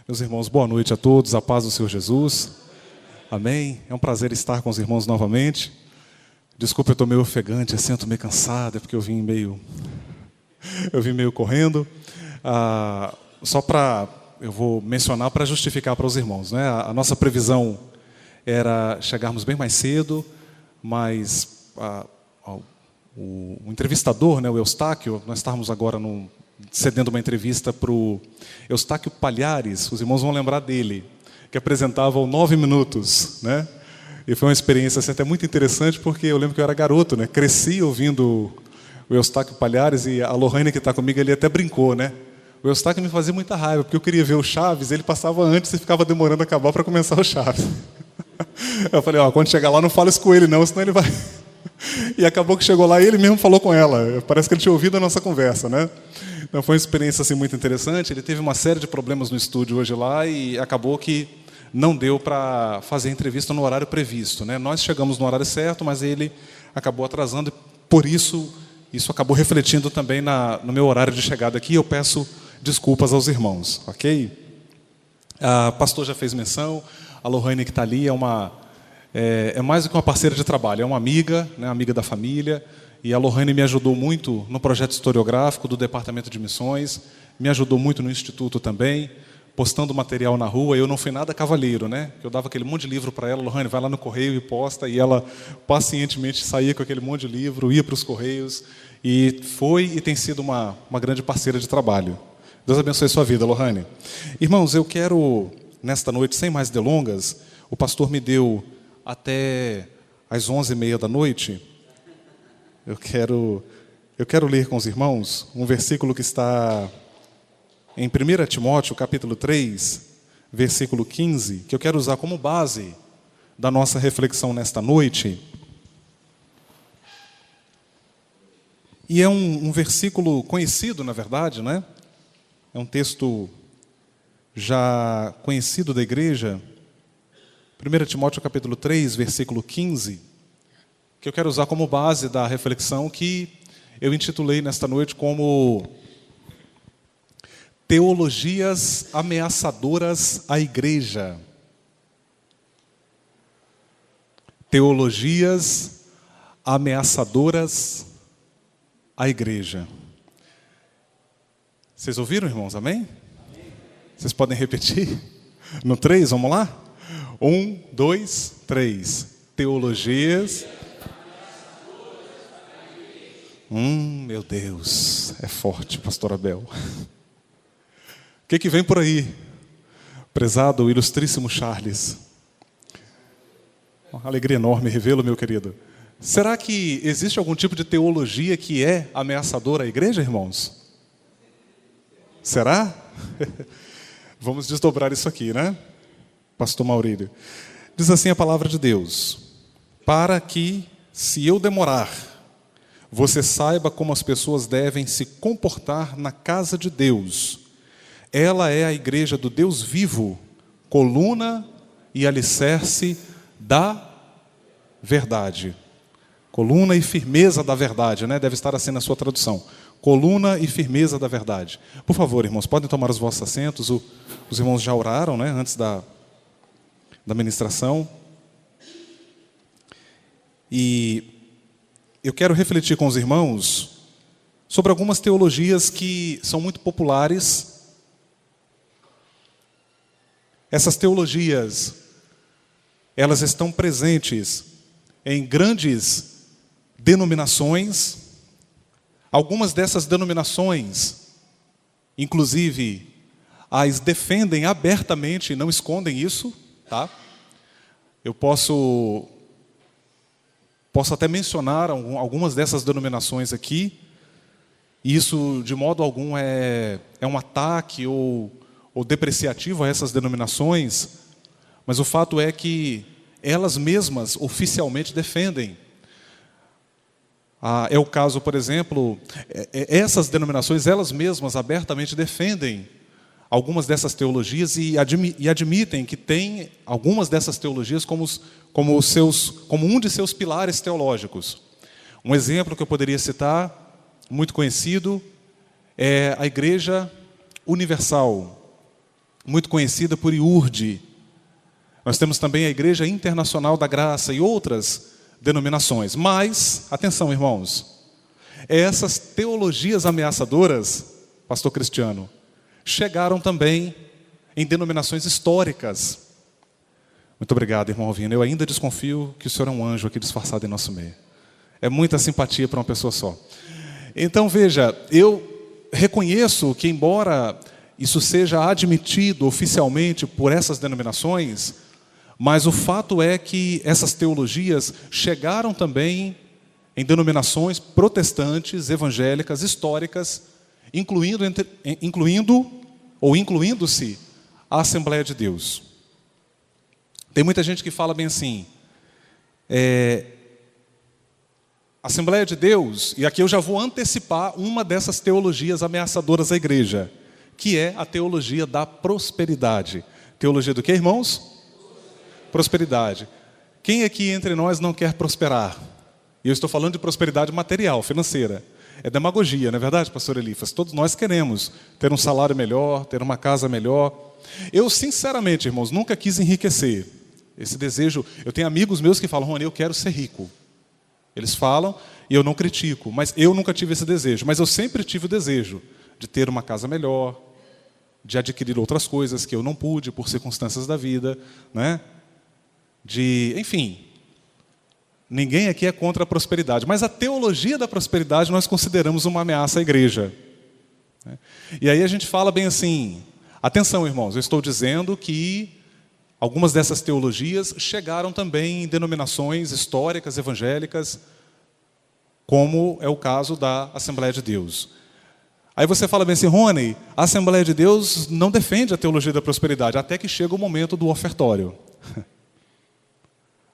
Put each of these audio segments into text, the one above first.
Meus irmãos, boa noite a todos, a paz do Senhor Jesus. Amém. É um prazer estar com os irmãos novamente. Desculpa, eu estou meio ofegante, assim, eu estou meio cansado, é porque eu vim meio correndo. Eu vou mencionar para justificar para os irmãos, né? A nossa previsão era chegarmos bem mais cedo, mas o entrevistador, né, o Eustáquio, nós estávamos agora cedendo uma entrevista para o Eustáquio Palhares, os irmãos vão lembrar dele, que apresentava o 9 Minutos, né? E foi uma experiência assim, até muito interessante, porque eu lembro que eu era garoto, né? Cresci ouvindo o Eustáquio Palhares, e a Lohane, que está comigo, ele até brincou, né? O Eustáquio me fazia muita raiva, porque eu queria ver o Chaves, ele passava antes e ficava demorando a acabar para começar o Chaves. Eu falei, quando chegar lá não fala isso com ele não, senão ele vai... E acabou que chegou lá e ele mesmo falou com ela. Parece que ele tinha ouvido a nossa conversa, né? Então foi uma experiência assim, muito interessante. Ele teve uma série de problemas no estúdio hoje lá e acabou que não deu para fazer a entrevista no horário previsto, né? Nós chegamos no horário certo, mas ele acabou atrasando e por isso acabou refletindo também no meu horário de chegada aqui. Eu peço desculpas aos irmãos, ok? A pastor já fez menção, a Lohane que está ali é mais do que uma parceira de trabalho, é uma amiga, né, amiga da família, e a Lohane me ajudou muito no projeto historiográfico do Departamento de Missões, me ajudou muito no Instituto também, postando material na rua. Eu não fui nada cavalheiro, né? Eu dava aquele monte de livro para ela, Lohane, vai lá no correio e posta, e ela pacientemente saía com aquele monte de livro, ia para os correios, e foi e tem sido uma grande parceira de trabalho. Deus abençoe a sua vida, Lohane. Irmãos, eu quero, nesta noite, sem mais delongas, o pastor me deu até às 11h30 da noite, eu quero ler com os irmãos um versículo que está em 1 Timóteo, capítulo 3, versículo 15, que eu quero usar como base da nossa reflexão nesta noite. E é um versículo conhecido, na verdade, né? É um texto já conhecido da igreja, 1 Timóteo capítulo 3, versículo 15, que eu quero usar como base da reflexão que eu intitulei nesta noite como Teologias ameaçadoras à igreja. Teologias ameaçadoras à igreja. Vocês ouviram, irmãos? Amém? Vocês podem repetir? No 3, vamos lá? 1, 2, 3. Teologias. Meu Deus, é forte, pastor Abel. O que vem por aí, prezado, ilustríssimo Charles? Uma alegria enorme revê-lo, meu querido. Será que existe algum tipo de teologia que é ameaçadora à igreja, irmãos? Será? Vamos desdobrar isso aqui, né? Pastor Maurílio. Diz assim a palavra de Deus: para que, se eu demorar, você saiba como as pessoas devem se comportar na casa de Deus. Ela é a igreja do Deus vivo, coluna e alicerce da verdade. Coluna e firmeza da verdade, né? Deve estar assim na sua tradução. Coluna e firmeza da verdade. Por favor, irmãos, podem tomar os vossos assentos. Os irmãos já oraram, né? Antes da ministração. E eu quero refletir com os irmãos sobre algumas teologias que são muito populares. Essas teologias, elas estão presentes em grandes denominações. Algumas dessas denominações, inclusive, as defendem abertamente e não escondem isso, tá? Eu posso até mencionar algumas dessas denominações aqui. E isso, de modo algum, é um ataque ou depreciativo a essas denominações, mas o fato é que elas mesmas oficialmente defendem. É o caso, por exemplo, essas denominações, elas mesmas abertamente defendem algumas dessas teologias e admitem que tem algumas dessas teologias como um de seus pilares teológicos. Um exemplo que eu poderia citar, muito conhecido, é a Igreja Universal. muito conhecida por IURD. Nós temos também a Igreja Internacional da Graça e outras denominações. Mas, atenção, irmãos, essas teologias ameaçadoras, pastor Cristiano, chegaram também em denominações históricas. Muito obrigado, irmão Alvino. Eu ainda desconfio que o senhor é um anjo aqui disfarçado em nosso meio. É muita simpatia para uma pessoa só. Então, veja, eu reconheço que, embora isso seja admitido oficialmente por essas denominações, mas o fato é que essas teologias chegaram também em denominações protestantes, evangélicas, históricas, incluindo-se a Assembleia de Deus. Tem muita gente que fala bem assim, Assembleia de Deus, e aqui eu já vou antecipar uma dessas teologias ameaçadoras à igreja, que é a teologia da prosperidade. Teologia do que, irmãos? Prosperidade. Quem aqui entre nós não quer prosperar? E eu estou falando de prosperidade material, financeira. É demagogia, não é verdade, pastor Elifas? Todos nós queremos ter um salário melhor, ter uma casa melhor. Eu, sinceramente, irmãos, nunca quis enriquecer. Esse desejo, eu tenho amigos meus que falam, Rony, eu quero ser rico. Eles falam e eu não critico, mas eu nunca tive esse desejo. Mas eu sempre tive o desejo de ter uma casa melhor, de adquirir outras coisas que eu não pude por circunstâncias da vida, né? Enfim, ninguém aqui é contra a prosperidade, mas a teologia da prosperidade nós consideramos uma ameaça à igreja. E aí a gente fala bem assim, atenção, irmãos, eu estou dizendo que algumas dessas teologias chegaram também em denominações históricas, evangélicas, como é o caso da Assembleia de Deus. Aí você fala bem assim, Rony, a Assembleia de Deus não defende a teologia da prosperidade, até que chega o momento do ofertório.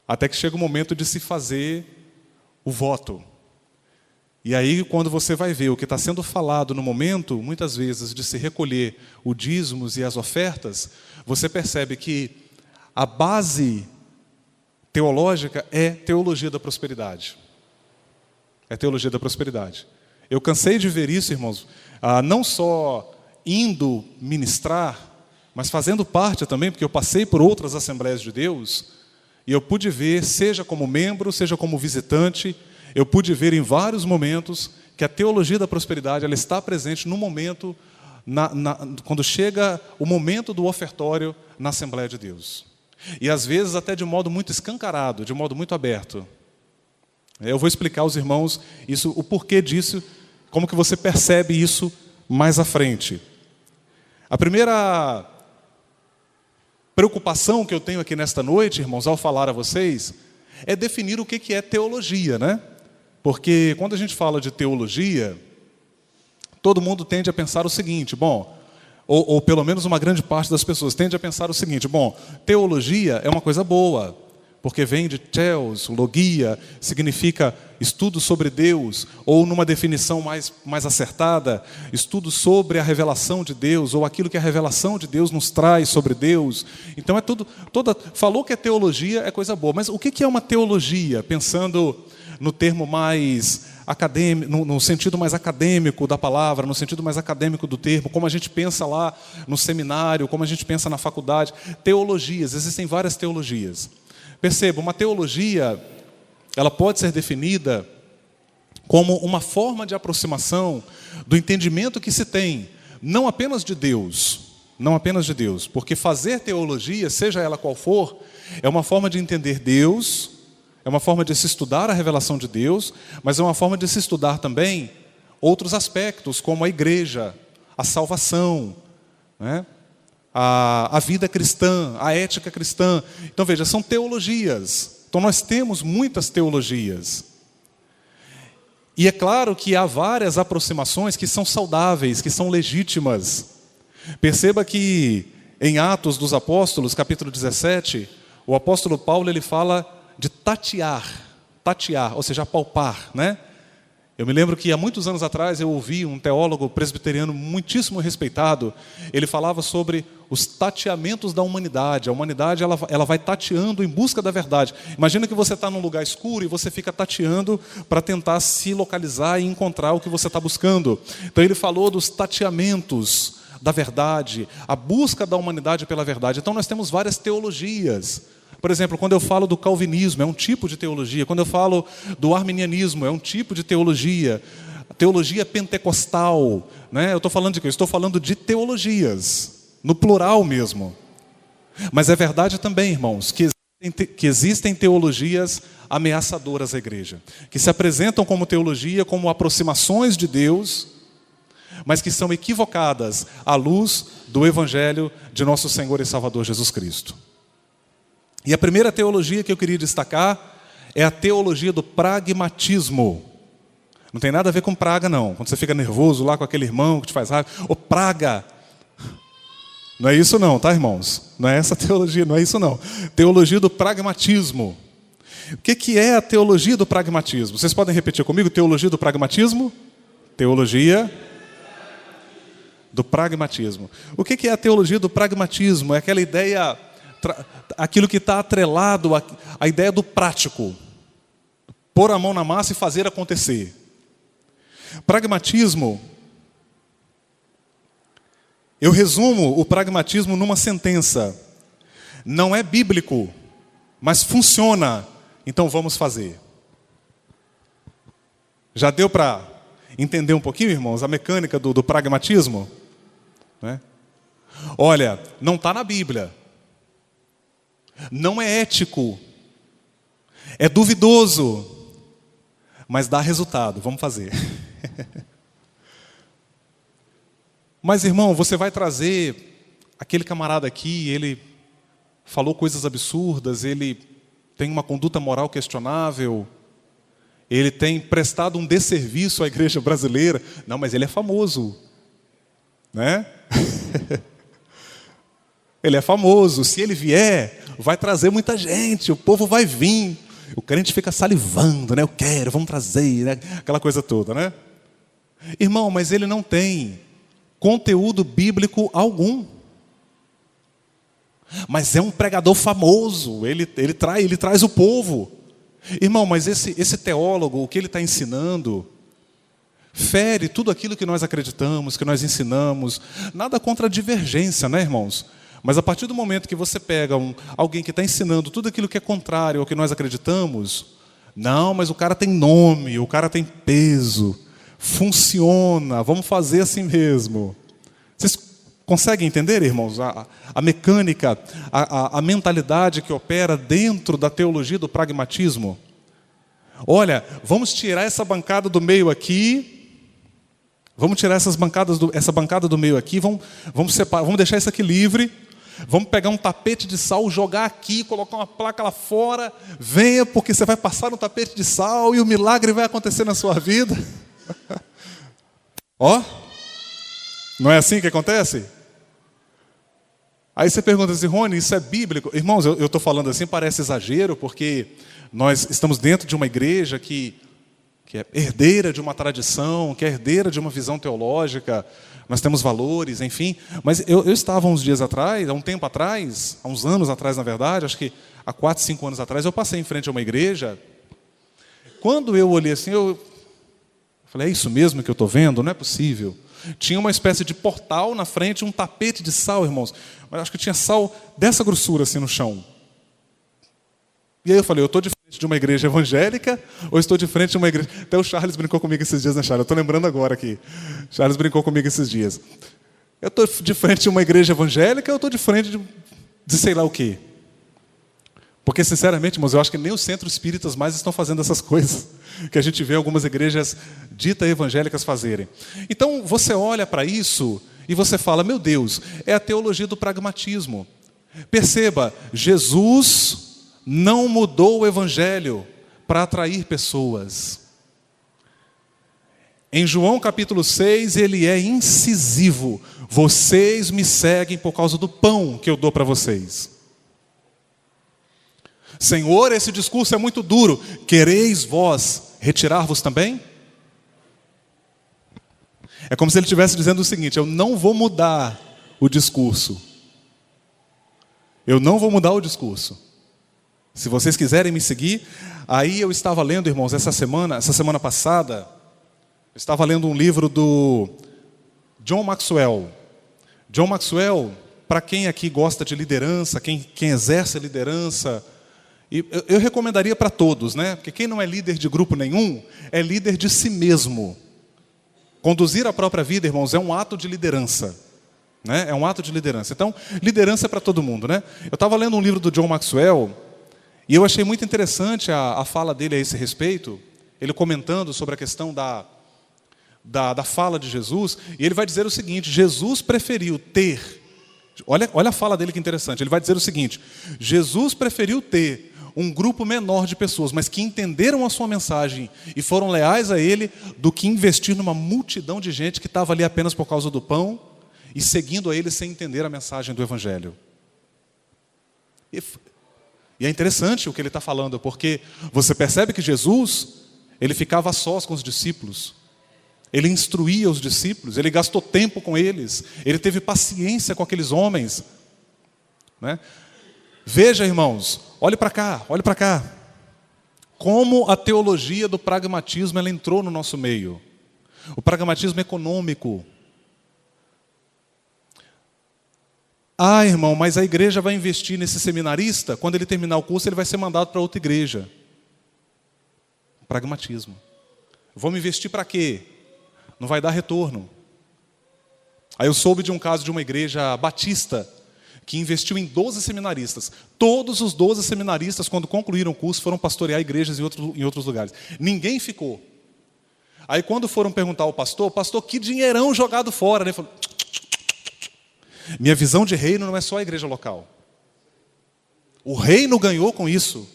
Até que chega o momento de se fazer o voto. E aí, quando você vai ver o que está sendo falado no momento, muitas vezes, de se recolher os dízimos e as ofertas, você percebe que a base teológica é teologia da prosperidade. É teologia da prosperidade. Eu cansei de ver isso, irmãos, não só indo ministrar, mas fazendo parte também, porque eu passei por outras Assembleias de Deus, e eu pude ver, seja como membro, seja como visitante, eu pude ver em vários momentos que a teologia da prosperidade ela está presente no momento, quando chega o momento do ofertório na Assembleia de Deus. E às vezes até de modo muito escancarado, de modo muito aberto. Eu vou explicar aos irmãos isso, o porquê disso, como que você percebe isso mais à frente. A primeira preocupação que eu tenho aqui nesta noite, irmãos, ao falar a vocês, é definir o que é teologia, né? Porque quando a gente fala de teologia, todo mundo tende a pensar o seguinte, ou pelo menos uma grande parte das pessoas tende a pensar o seguinte, teologia é uma coisa boa, porque vem de theos, logia, significa estudo sobre Deus, ou numa definição mais acertada, estudo sobre a revelação de Deus, ou aquilo que a revelação de Deus nos traz sobre Deus. Então é falou que é teologia, é coisa boa, mas o que é uma teologia? Pensando no termo mais acadêmico, no sentido mais acadêmico da palavra, no sentido mais acadêmico do termo, como a gente pensa lá no seminário, como a gente pensa na faculdade. Teologias, existem várias teologias. Perceba, uma teologia, ela pode ser definida como uma forma de aproximação do entendimento que se tem, não apenas de Deus, porque fazer teologia, seja ela qual for, é uma forma de entender Deus, é uma forma de se estudar a revelação de Deus, mas é uma forma de se estudar também outros aspectos, como a igreja, a salvação, né? A vida cristã, a ética cristã. Então veja, são teologias. Então nós temos muitas teologias. E é claro que há várias aproximações que são saudáveis, que são legítimas. Perceba que em Atos dos Apóstolos, capítulo 17, o apóstolo Paulo ele fala de tatear, ou seja, apalpar, né? Eu me lembro que há muitos anos atrás eu ouvi um teólogo presbiteriano muitíssimo respeitado, ele falava sobre os tateamentos da humanidade. A humanidade ela vai tateando em busca da verdade. Imagina que você está num lugar escuro e você fica tateando para tentar se localizar e encontrar o que você está buscando. Então ele falou dos tateamentos da verdade, a busca da humanidade pela verdade. Então nós temos várias teologias. Por exemplo, quando eu falo do calvinismo, é um tipo de teologia. Quando eu falo do arminianismo, é um tipo de teologia. Teologia pentecostal, né? Eu estou falando de quê? Eu estou falando de teologias, no plural mesmo. Mas é verdade também, irmãos, que existem teologias ameaçadoras à igreja, que se apresentam como teologia, como aproximações de Deus, mas que são equivocadas à luz do Evangelho de nosso Senhor e Salvador Jesus Cristo. E a primeira teologia que eu queria destacar é a teologia do pragmatismo. Não tem nada a ver com praga, não. Quando você fica nervoso lá com aquele irmão que te faz raiva, ô praga! Não é isso não, tá, irmãos? Não é essa teologia, não é isso não. Teologia do pragmatismo. O que é a teologia do pragmatismo? Vocês podem repetir comigo? Teologia do pragmatismo? Teologia do pragmatismo. O que é a teologia do pragmatismo? É aquela ideia, aquilo que está atrelado à ideia do prático. Pôr a mão na massa e fazer acontecer. Pragmatismo, eu resumo o pragmatismo numa sentença. Não é bíblico, mas funciona, então vamos fazer. Já deu para entender um pouquinho, irmãos, a mecânica do pragmatismo? Né? Olha, não está na Bíblia. Não é ético. É duvidoso. Mas dá resultado, vamos fazer. Mas, irmão, você vai trazer aquele camarada aqui, ele falou coisas absurdas, ele tem uma conduta moral questionável, ele tem prestado um desserviço à igreja brasileira. Não, mas ele é famoso, né? Ele é famoso, se ele vier, vai trazer muita gente, o povo vai vir. O crente fica salivando, né? Eu quero, vamos trazer, né? Aquela coisa toda, né? Irmão, mas ele não tem conteúdo bíblico algum. Mas é um pregador famoso, ele traz o povo. Irmão, mas esse teólogo, o que ele está ensinando, fere tudo aquilo que nós acreditamos, que nós ensinamos. Nada contra a divergência, né, irmãos? Mas a partir do momento que você pega alguém que está ensinando tudo aquilo que é contrário ao que nós acreditamos, não, mas o cara tem nome, o cara tem peso, funciona, vamos fazer assim mesmo. Vocês conseguem entender, irmãos, a mecânica, a mentalidade que opera dentro da teologia do pragmatismo? Olha, vamos tirar essa bancada do meio aqui, vamos tirar essa bancada do meio aqui, vamos separar, vamos deixar isso aqui livre, vamos pegar um tapete de sal, jogar aqui, colocar uma placa lá fora, venha porque você vai passar no tapete de sal e o milagre vai acontecer na sua vida. Ó, não é assim que acontece? Aí você pergunta assim, Rony, isso é bíblico? Irmãos, eu estou falando assim, parece exagero, porque nós estamos dentro de uma igreja que é herdeira de uma tradição, que é herdeira de uma visão teológica, nós temos valores, enfim. Mas eu estava uns dias atrás, há um tempo atrás, há uns anos atrás, na verdade, acho que há 4, 5 anos atrás, eu passei em frente a uma igreja. Quando eu olhei assim, eu falei, é isso mesmo que eu estou vendo? Não é possível. Tinha uma espécie de portal na frente, um tapete de sal, irmãos. Mas acho que tinha sal dessa grossura assim no chão. E aí eu falei, eu estou de frente de uma igreja evangélica ou estou de frente de uma igreja... Até o Charles brincou comigo esses dias, né, Charles? Eu estou lembrando agora aqui. Charles brincou comigo esses dias. Eu estou de frente de uma igreja evangélica ou eu estou de frente de sei lá o quê? Porque, sinceramente, irmãos, eu acho que nem os centros espíritas mais estão fazendo essas coisas que a gente vê algumas igrejas ditas evangélicas fazerem. Então, você olha para isso e você fala, meu Deus, é a teologia do pragmatismo. Perceba, Jesus não mudou o evangelho para atrair pessoas. Em João capítulo 6, ele é incisivo. Vocês me seguem por causa do pão que eu dou para vocês. Senhor, esse discurso é muito duro. Quereis vós retirar-vos também? É como se ele estivesse dizendo o seguinte, eu não vou mudar o discurso. Eu não vou mudar o discurso. Se vocês quiserem me seguir, aí eu estava lendo, irmãos, essa semana passada, eu estava lendo um livro do John Maxwell. John Maxwell, para quem aqui gosta de liderança, quem exerce liderança, eu recomendaria para todos, né? Porque quem não é líder de grupo nenhum, é líder de si mesmo. Conduzir a própria vida, irmãos, é um ato de liderança. Né? É um ato de liderança. Então, liderança é para todo mundo. Né? Eu estava lendo um livro do John Maxwell, e eu achei muito interessante a fala dele a esse respeito, ele comentando sobre a questão da fala de Jesus, e ele vai dizer o seguinte: Jesus preferiu ter, olha a fala dele que interessante, ele vai dizer o seguinte: Jesus preferiu ter um grupo menor de pessoas, mas que entenderam a sua mensagem e foram leais a ele, do que investir numa multidão de gente que estava ali apenas por causa do pão e seguindo a ele sem entender a mensagem do Evangelho. E é interessante o que ele está falando, porque você percebe que Jesus, ele ficava a sós com os discípulos, ele instruía os discípulos, ele gastou tempo com eles, ele teve paciência com aqueles homens. Né? Veja, irmãos, olhe para cá, como a teologia do pragmatismo ela entrou no nosso meio. O pragmatismo econômico. Ah, irmão, mas a igreja vai investir nesse seminarista, quando ele terminar o curso ele vai ser mandado para outra igreja. Pragmatismo. Vamos investir para quê? Não vai dar retorno. Aí eu soube de um caso de uma igreja batista, que investiu em 12 seminaristas. Todos os 12 seminaristas, quando concluíram o curso, foram pastorear igrejas em outros lugares. Ninguém ficou. Aí quando foram perguntar ao pastor, que dinheirão jogado fora. Ele falou: minha visão de reino não é só a igreja local. O reino ganhou com isso.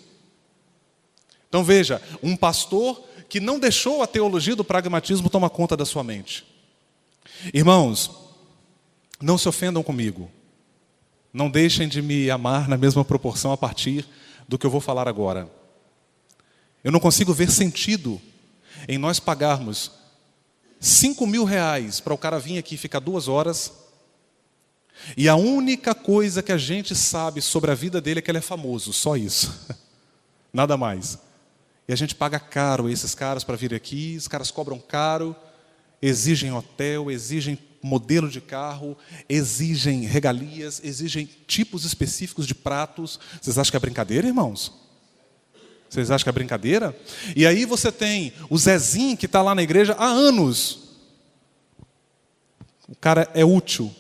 Então veja, um pastor que não deixou a teologia do pragmatismo tomar conta da sua mente. Irmãos, não se ofendam comigo. Não deixem de me amar na mesma proporção a partir do que eu vou falar agora. Eu não consigo ver sentido em nós pagarmos R$5.000 para o cara vir aqui e ficar 2 horas, e a única coisa que a gente sabe sobre a vida dele é que ele é famoso, só isso. Nada mais. E a gente paga caro esses caras para vir aqui, os caras cobram caro, exigem hotel, exigem modelo de carro, exigem regalias, exigem tipos específicos de pratos. Vocês acham que é brincadeira, irmãos? Vocês acham que é brincadeira? E aí você tem o Zezinho que está lá na igreja há anos. O cara é útil,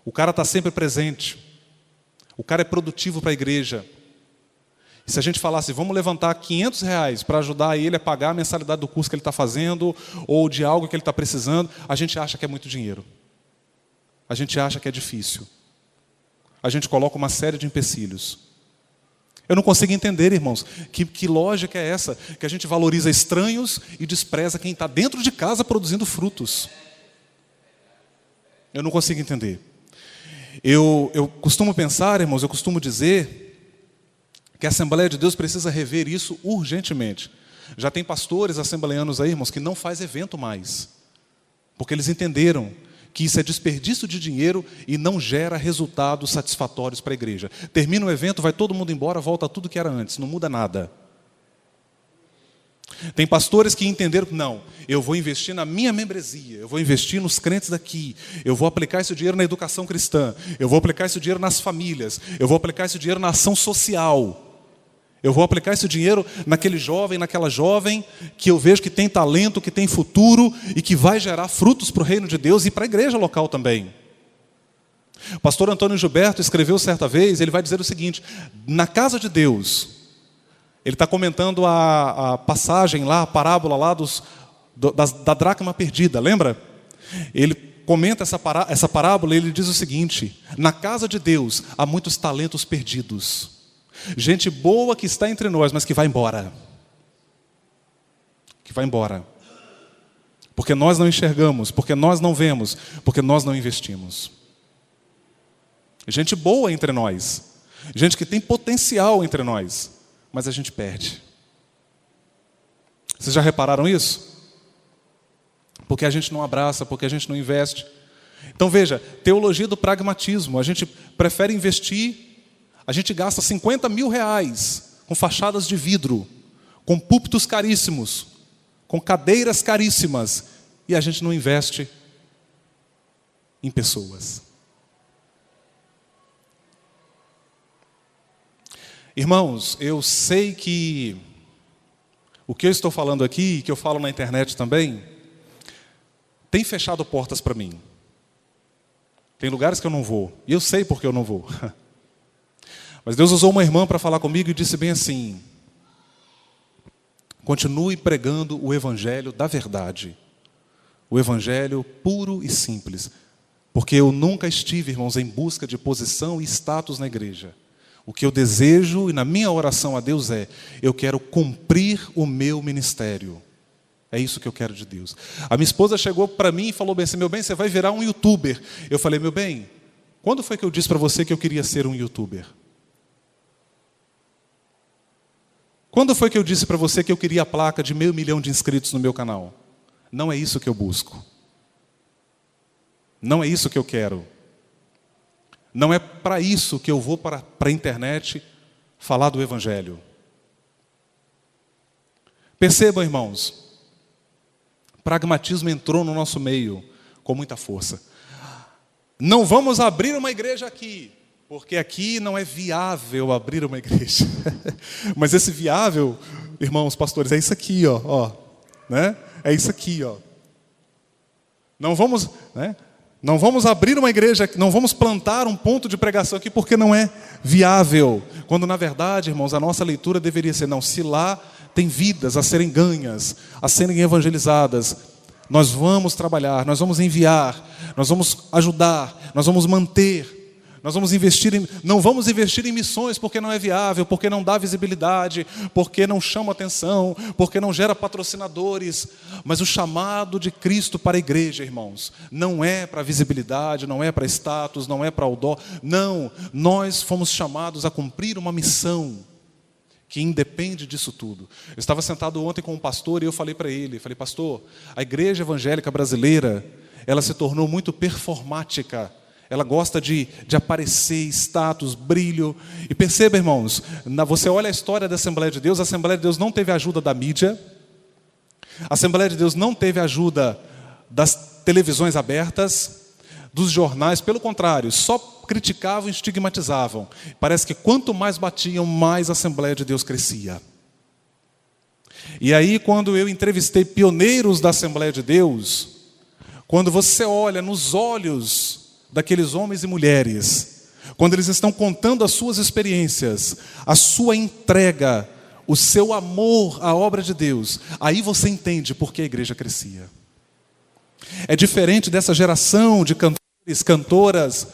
o cara está sempre presente, o cara é produtivo para a igreja. E se a gente falasse, vamos levantar R$500 para ajudar ele a pagar a mensalidade do curso que ele está fazendo, ou de algo que ele está precisando, a gente acha que é muito dinheiro. A gente acha que é difícil. A gente coloca uma série de empecilhos. Eu não consigo entender, irmãos, que lógica é essa? Que a gente valoriza estranhos e despreza quem está dentro de casa produzindo frutos. Eu não consigo entender. Eu costumo pensar, irmãos, eu costumo dizer que a Assembleia de Deus precisa rever isso urgentemente. Já tem pastores assembleianos aí, irmãos, que não faz evento mais, porque eles entenderam que isso é desperdício de dinheiro e não gera resultados satisfatórios para a igreja. Termina o evento, vai todo mundo embora, volta tudo que era antes, não muda nada. Tem pastores que entenderam que não, eu vou investir na minha membresia, eu vou investir nos crentes daqui, eu vou aplicar esse dinheiro na educação cristã, eu vou aplicar esse dinheiro nas famílias, eu vou aplicar esse dinheiro na ação social. Eu vou aplicar esse dinheiro naquele jovem, naquela jovem, que eu vejo que tem talento, que tem futuro e que vai gerar frutos para o reino de Deus e para a igreja local também. O pastor Antônio Gilberto escreveu certa vez, ele vai dizer o seguinte: na casa de Deus, ele está comentando a passagem lá, a parábola lá da dracma perdida, lembra? Ele comenta essa parábola e ele diz o seguinte: na casa de Deus há muitos talentos perdidos. Gente boa que está entre nós, mas que vai embora. Que vai embora. Porque nós não enxergamos, porque nós não vemos, porque nós não investimos. Gente boa entre nós. Gente que tem potencial entre nós, mas a gente perde. Vocês já repararam isso? Porque a gente não abraça, porque a gente não investe. Então veja, teologia do pragmatismo. A gente prefere investir. A gente gasta R$50.000 com fachadas de vidro, com púlpitos caríssimos, com cadeiras caríssimas, e a gente não investe em pessoas. Irmãos, eu sei que o que eu estou falando aqui, que eu falo na internet também, tem fechado portas para mim. Tem lugares que eu não vou, e eu sei porque eu não vou. Mas Deus usou uma irmã para falar comigo e disse bem assim: continue pregando o evangelho da verdade, o evangelho puro e simples, porque eu nunca estive, irmãos, em busca de posição e status na igreja. O que eu desejo, e na minha oração a Deus eu quero cumprir o meu ministério. É isso que eu quero de Deus. A minha esposa chegou para mim e falou bem assim: meu bem, você vai virar um youtuber. Eu falei: meu bem, quando foi que eu disse para você que eu queria ser um youtuber? Quando foi que eu disse para você que eu queria a placa de 500 mil de inscritos no meu canal? Não é isso que eu busco. Não é isso que eu quero. Não é para isso que eu vou para a internet falar do evangelho. Percebam, irmãos, pragmatismo entrou no nosso meio com muita força. Não vamos abrir uma igreja aqui, porque aqui não é viável abrir uma igreja. Mas esse viável, irmãos, pastores, é isso aqui, ó, né? É isso aqui, ó. Não vamos, né? Não vamos abrir uma igreja, não vamos plantar um ponto de pregação aqui porque não é viável. Quando na verdade, irmãos, a nossa leitura deveria ser: não, se lá tem vidas a serem ganhas, a serem evangelizadas, nós vamos trabalhar, nós vamos enviar, nós vamos ajudar, nós vamos manter. Nós vamos não vamos investir em missões porque não é viável, porque não dá visibilidade, porque não chama atenção, porque não gera patrocinadores. Mas o chamado de Cristo para a igreja, irmãos, não é para visibilidade, não é para status, não é para outdoor. Não, nós fomos chamados a cumprir uma missão que independe disso tudo. Eu estava sentado ontem com um pastor e eu falei para ele, pastor, a igreja evangélica brasileira, ela se tornou muito performática. Ela gosta de aparecer, status, brilho. E perceba, irmãos, você olha a história da Assembleia de Deus, a Assembleia de Deus não teve ajuda da mídia, a Assembleia de Deus não teve ajuda das televisões abertas, dos jornais, pelo contrário, só criticavam e estigmatizavam. Parece que quanto mais batiam, mais a Assembleia de Deus crescia. E aí, quando eu entrevistei pioneiros da Assembleia de Deus, quando você olha nos olhos daqueles homens e mulheres, quando eles estão contando as suas experiências, a sua entrega, o seu amor à obra de Deus, aí você entende por que a igreja crescia. É diferente dessa geração de cantores, cantoras,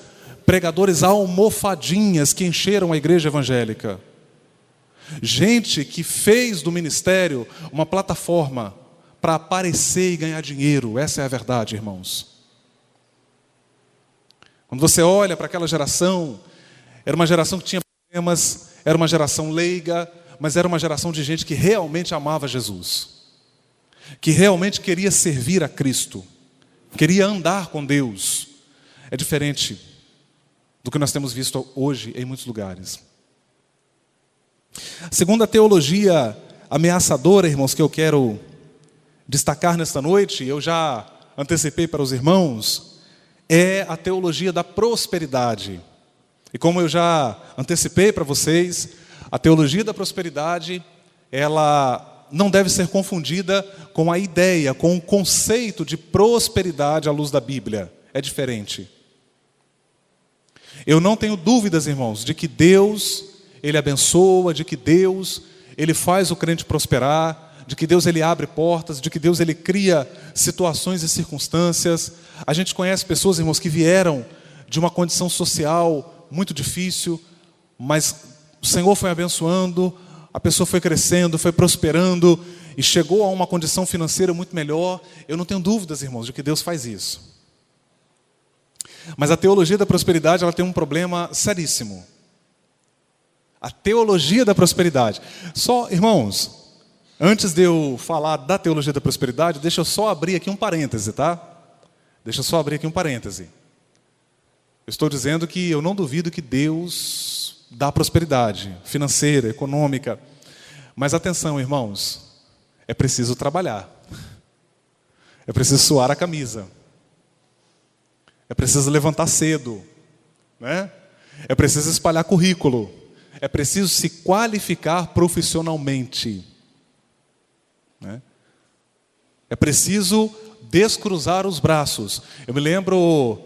pregadores almofadinhas que encheram a igreja evangélica. Gente que fez do ministério uma plataforma para aparecer e ganhar dinheiro. Essa é a verdade, irmãos. Quando você olha para aquela geração, era uma geração que tinha problemas, era uma geração leiga, mas era uma geração de gente que realmente amava Jesus, que realmente queria servir a Cristo, queria andar com Deus. É diferente do que nós temos visto hoje em muitos lugares. Segundo a teologia ameaçadora, irmãos, que eu quero destacar nesta noite, eu já antecipei para os irmãos, é a teologia da prosperidade. E como eu já antecipei para vocês, a teologia da prosperidade, ela não deve ser confundida com a ideia, com o conceito de prosperidade à luz da Bíblia. É diferente. Eu não tenho dúvidas, irmãos, de que Deus, Ele abençoa, de que Deus, Ele faz o crente prosperar, de que Deus Ele abre portas, de que Deus Ele cria situações e circunstâncias. A gente conhece pessoas, irmãos, que vieram de uma condição social muito difícil, mas o Senhor foi abençoando, a pessoa foi crescendo, foi prosperando e chegou a uma condição financeira muito melhor. Eu não tenho dúvidas, irmãos, de que Deus faz isso. Mas a teologia da prosperidade, ela tem um problema seríssimo. A teologia da prosperidade. Só, irmãos, antes de eu falar da teologia da prosperidade, deixa eu só abrir aqui um parêntese, tá? Deixa eu só abrir aqui um parêntese. Eu estou dizendo que eu não duvido que Deus dá prosperidade financeira, econômica. Mas atenção, irmãos, é preciso trabalhar. É preciso suar a camisa. É preciso levantar cedo, né? É preciso espalhar currículo. é preciso se qualificar profissionalmente, né? É preciso descruzar os braços. Eu me lembro,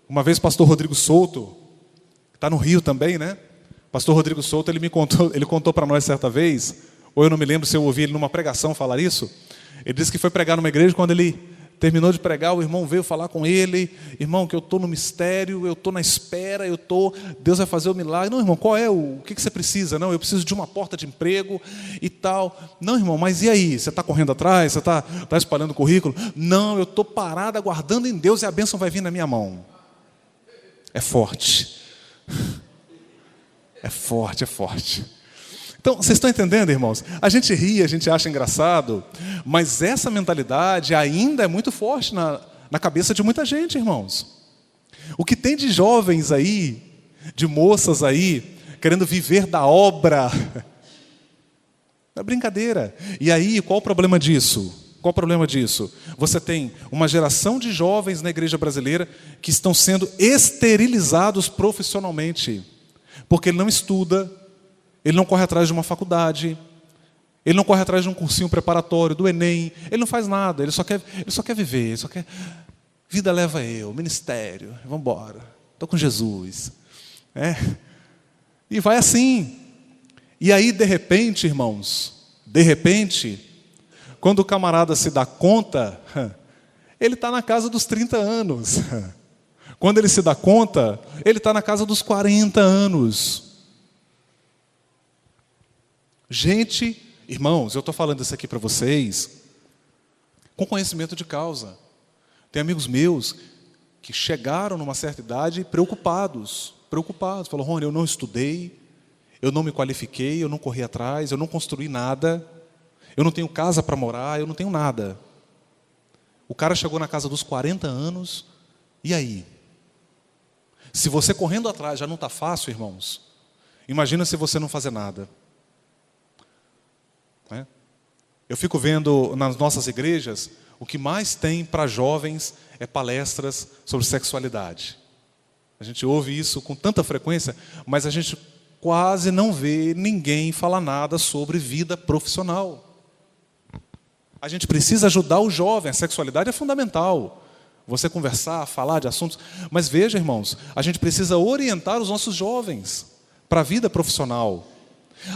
uma vez o pastor Rodrigo Souto, que está no Rio também, né? Pastor Rodrigo Souto, ele contou para nós certa vez, ou eu não me lembro se eu ouvi ele numa pregação falar isso. Ele disse que foi pregar numa igreja, quando ele terminou de pregar, o irmão veio falar com ele: irmão, que eu estou no mistério, eu estou na espera, Deus vai fazer o milagre. Não, irmão, o que você precisa? Não, eu preciso de uma porta de emprego e tal. Não, irmão, mas e aí? Você está correndo atrás? Você está espalhando currículo? Não, eu estou parado, aguardando em Deus, e a bênção vai vir na minha mão. É forte. É forte, é forte. Então, vocês estão entendendo, irmãos? A gente ri, a gente acha engraçado, mas essa mentalidade ainda é muito forte na cabeça de muita gente, irmãos. O que tem de jovens aí, de moças aí, querendo viver da obra, é brincadeira. E aí, qual o problema disso? Qual o problema disso? Você tem uma geração de jovens na igreja brasileira que estão sendo esterilizados profissionalmente, porque ele não estuda, ele não corre atrás de uma faculdade, ele não corre atrás de um cursinho preparatório, do Enem, ele não faz nada, ele só quer viver, ele só quer... Vida leva eu, ministério, vamos embora, estou com Jesus. E vai assim. E aí, de repente, irmãos, quando o camarada se dá conta, ele está na casa dos 30 anos. Quando ele se dá conta, ele está na casa dos 40 anos. Gente, irmãos, eu estou falando isso aqui para vocês com conhecimento de causa. Tem amigos meus que chegaram numa certa idade preocupados. Falaram: Rony, eu não estudei, eu não me qualifiquei, eu não corri atrás, eu não construí nada, eu não tenho casa para morar, eu não tenho nada. O cara chegou na casa dos 40 anos, e aí? Se você correndo atrás já não está fácil, irmãos, imagina se você não fazer nada. Eu fico vendo nas nossas igrejas, o que mais tem para jovens é palestras sobre sexualidade. A gente ouve isso com tanta frequência, mas a gente quase não vê ninguém falar nada sobre vida profissional. A gente precisa ajudar o jovem, a sexualidade é fundamental. Você conversar, falar de assuntos, mas veja, irmãos, a gente precisa orientar os nossos jovens para a vida profissional.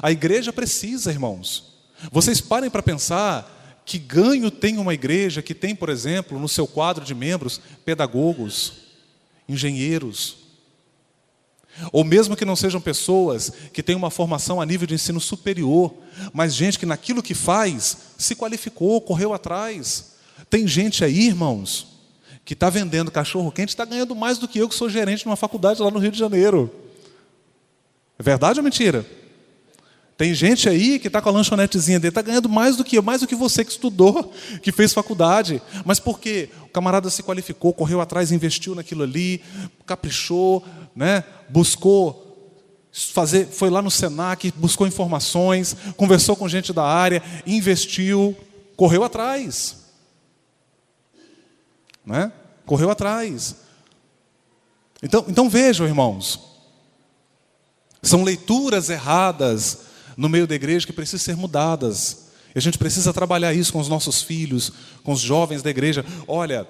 A igreja precisa, irmãos. Vocês parem para pensar que ganho tem uma igreja que tem, por exemplo, no seu quadro de membros, pedagogos, engenheiros, ou mesmo que não sejam pessoas que têm uma formação a nível de ensino superior, mas gente que naquilo que faz se qualificou, correu atrás. Tem gente aí, irmãos, que está vendendo cachorro-quente, está ganhando mais do que eu, que sou gerente de uma faculdade lá no Rio de Janeiro. É verdade ou mentira? Tem gente aí que está com a lanchonetezinha dele, está ganhando mais do que eu, mais do que você que estudou, que fez faculdade. Mas por quê? O camarada se qualificou, correu atrás, investiu naquilo ali, caprichou, né? Buscou fazer, foi lá no Senac, buscou informações, conversou com gente da área, investiu, correu atrás. Né? Correu atrás. Então vejam, irmãos, são leituras erradas no meio da igreja que precisam ser mudadas. E a gente precisa trabalhar isso com os nossos filhos, com os jovens da igreja. Olha,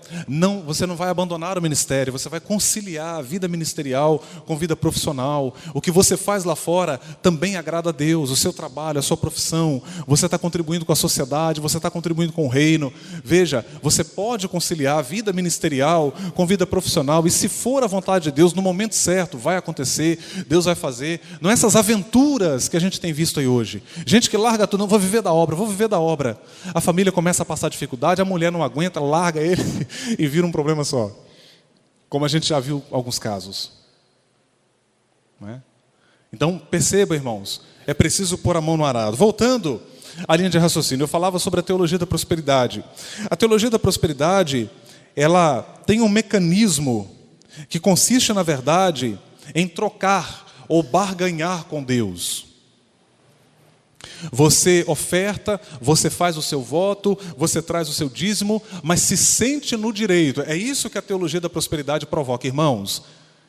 você não vai abandonar o ministério, você vai conciliar a vida ministerial com a vida profissional. O que você faz lá fora também agrada a Deus, o seu trabalho, a sua profissão. Você está contribuindo com a sociedade, você está contribuindo com o reino. Veja, você pode conciliar a vida ministerial com a vida profissional, e se for a vontade de Deus, no momento certo, vai acontecer, Deus vai fazer. Não é essas aventuras que a gente tem visto aí hoje. Gente que larga tudo, não, vou viver da obra. A família começa a passar dificuldade, a mulher não aguenta, larga ele e vira um problema só. Como a gente já viu alguns casos. Não é? Então, perceba, irmãos, é preciso pôr a mão no arado. Voltando à linha de raciocínio, eu falava sobre a teologia da prosperidade. A teologia da prosperidade, ela tem um mecanismo que consiste, na verdade, em trocar ou barganhar com Deus. Você oferta, você faz o seu voto, você traz o seu dízimo, mas se sente no direito. É isso que a teologia da prosperidade provoca, irmãos.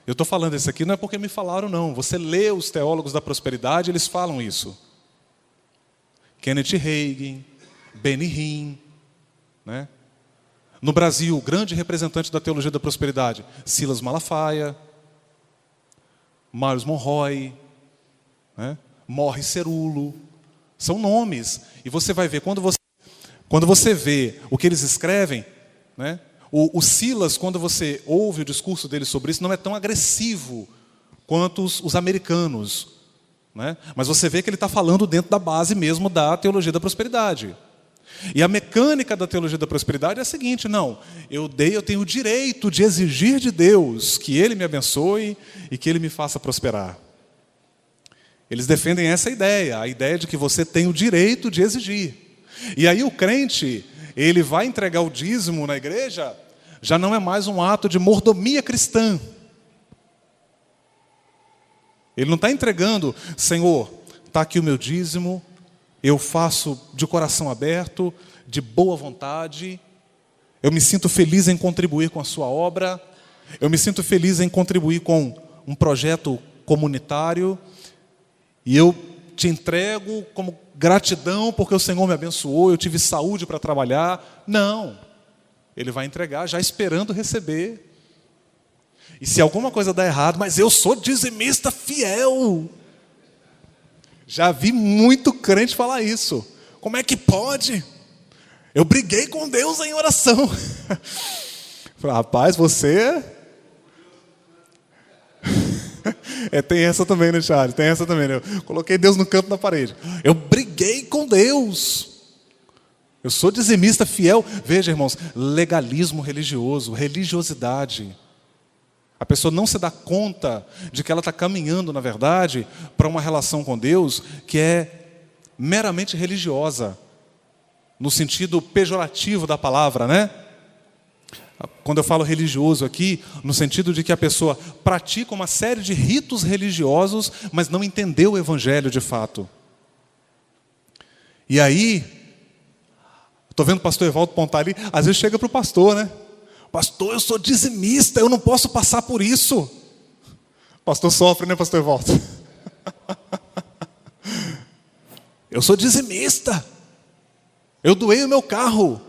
Eu estou falando isso aqui não é porque me falaram, não. Você lê os teólogos da prosperidade, eles falam isso. Kenneth Hagin, Benny Hinn, né? No Brasil, o grande representante da teologia da prosperidade, Silas Malafaia, Miles Monroe, né? Morris Cerullo. São nomes. E você vai ver, quando você vê o que eles escrevem, né? O Silas, quando você ouve o discurso dele sobre isso, não é tão agressivo quanto os americanos, né? Mas você vê que ele está falando dentro da base mesmo da teologia da prosperidade. E a mecânica da teologia da prosperidade é a seguinte: não, eu tenho o direito de exigir de Deus que Ele me abençoe e que Ele me faça prosperar. Eles defendem essa ideia, a ideia de que você tem o direito de exigir. E aí o crente, ele vai entregar o dízimo na igreja, já não é mais um ato de mordomia cristã. Ele não está entregando, Senhor, está aqui o meu dízimo, eu faço de coração aberto, de boa vontade, eu me sinto feliz em contribuir com a sua obra, eu me sinto feliz em contribuir com um projeto comunitário, e eu te entrego como gratidão porque o Senhor me abençoou, eu tive saúde para trabalhar. Não, ele vai entregar já esperando receber. E se alguma coisa dá errado, mas eu sou dizimista fiel. Já vi muito crente falar isso. Como é que pode? Eu briguei com Deus em oração. Falei, rapaz, você... tem essa também, né, Charles? Tem essa também, né? Eu coloquei Deus no canto da parede. Eu briguei com Deus. Eu sou dizimista fiel. Veja, irmãos, legalismo religioso, religiosidade. A pessoa não se dá conta de que ela está caminhando, na verdade, para uma relação com Deus que é meramente religiosa, no sentido pejorativo da palavra, né? Quando eu falo religioso aqui, no sentido de que a pessoa pratica uma série de ritos religiosos, mas não entendeu o evangelho de fato. E aí, estou vendo o pastor Evaldo Pontar ali, às vezes chega para o pastor, né? Pastor, eu sou dizimista, eu não posso passar por isso. O pastor sofre, né, pastor Evaldo? Eu sou dizimista. Eu doei o meu carro.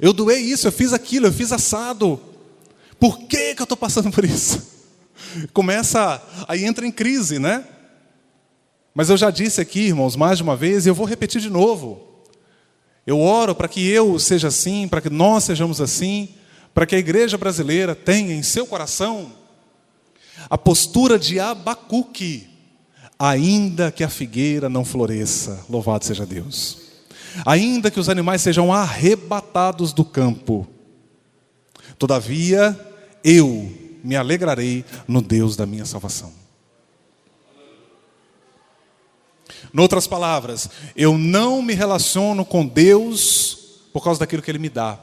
Eu doei isso, eu fiz aquilo, eu fiz assado. Por que eu estou passando por isso? Aí entra em crise, né? Mas eu já disse aqui, irmãos, mais de uma vez, e eu vou repetir de novo. Eu oro para que eu seja assim, para que nós sejamos assim, para que a igreja brasileira tenha em seu coração a postura de Abacuque, ainda que a figueira não floresça, louvado seja Deus. Ainda que os animais sejam arrebatados do campo, todavia eu me alegrarei no Deus da minha salvação. Em outras palavras, eu não me relaciono com Deus por causa daquilo que Ele me dá.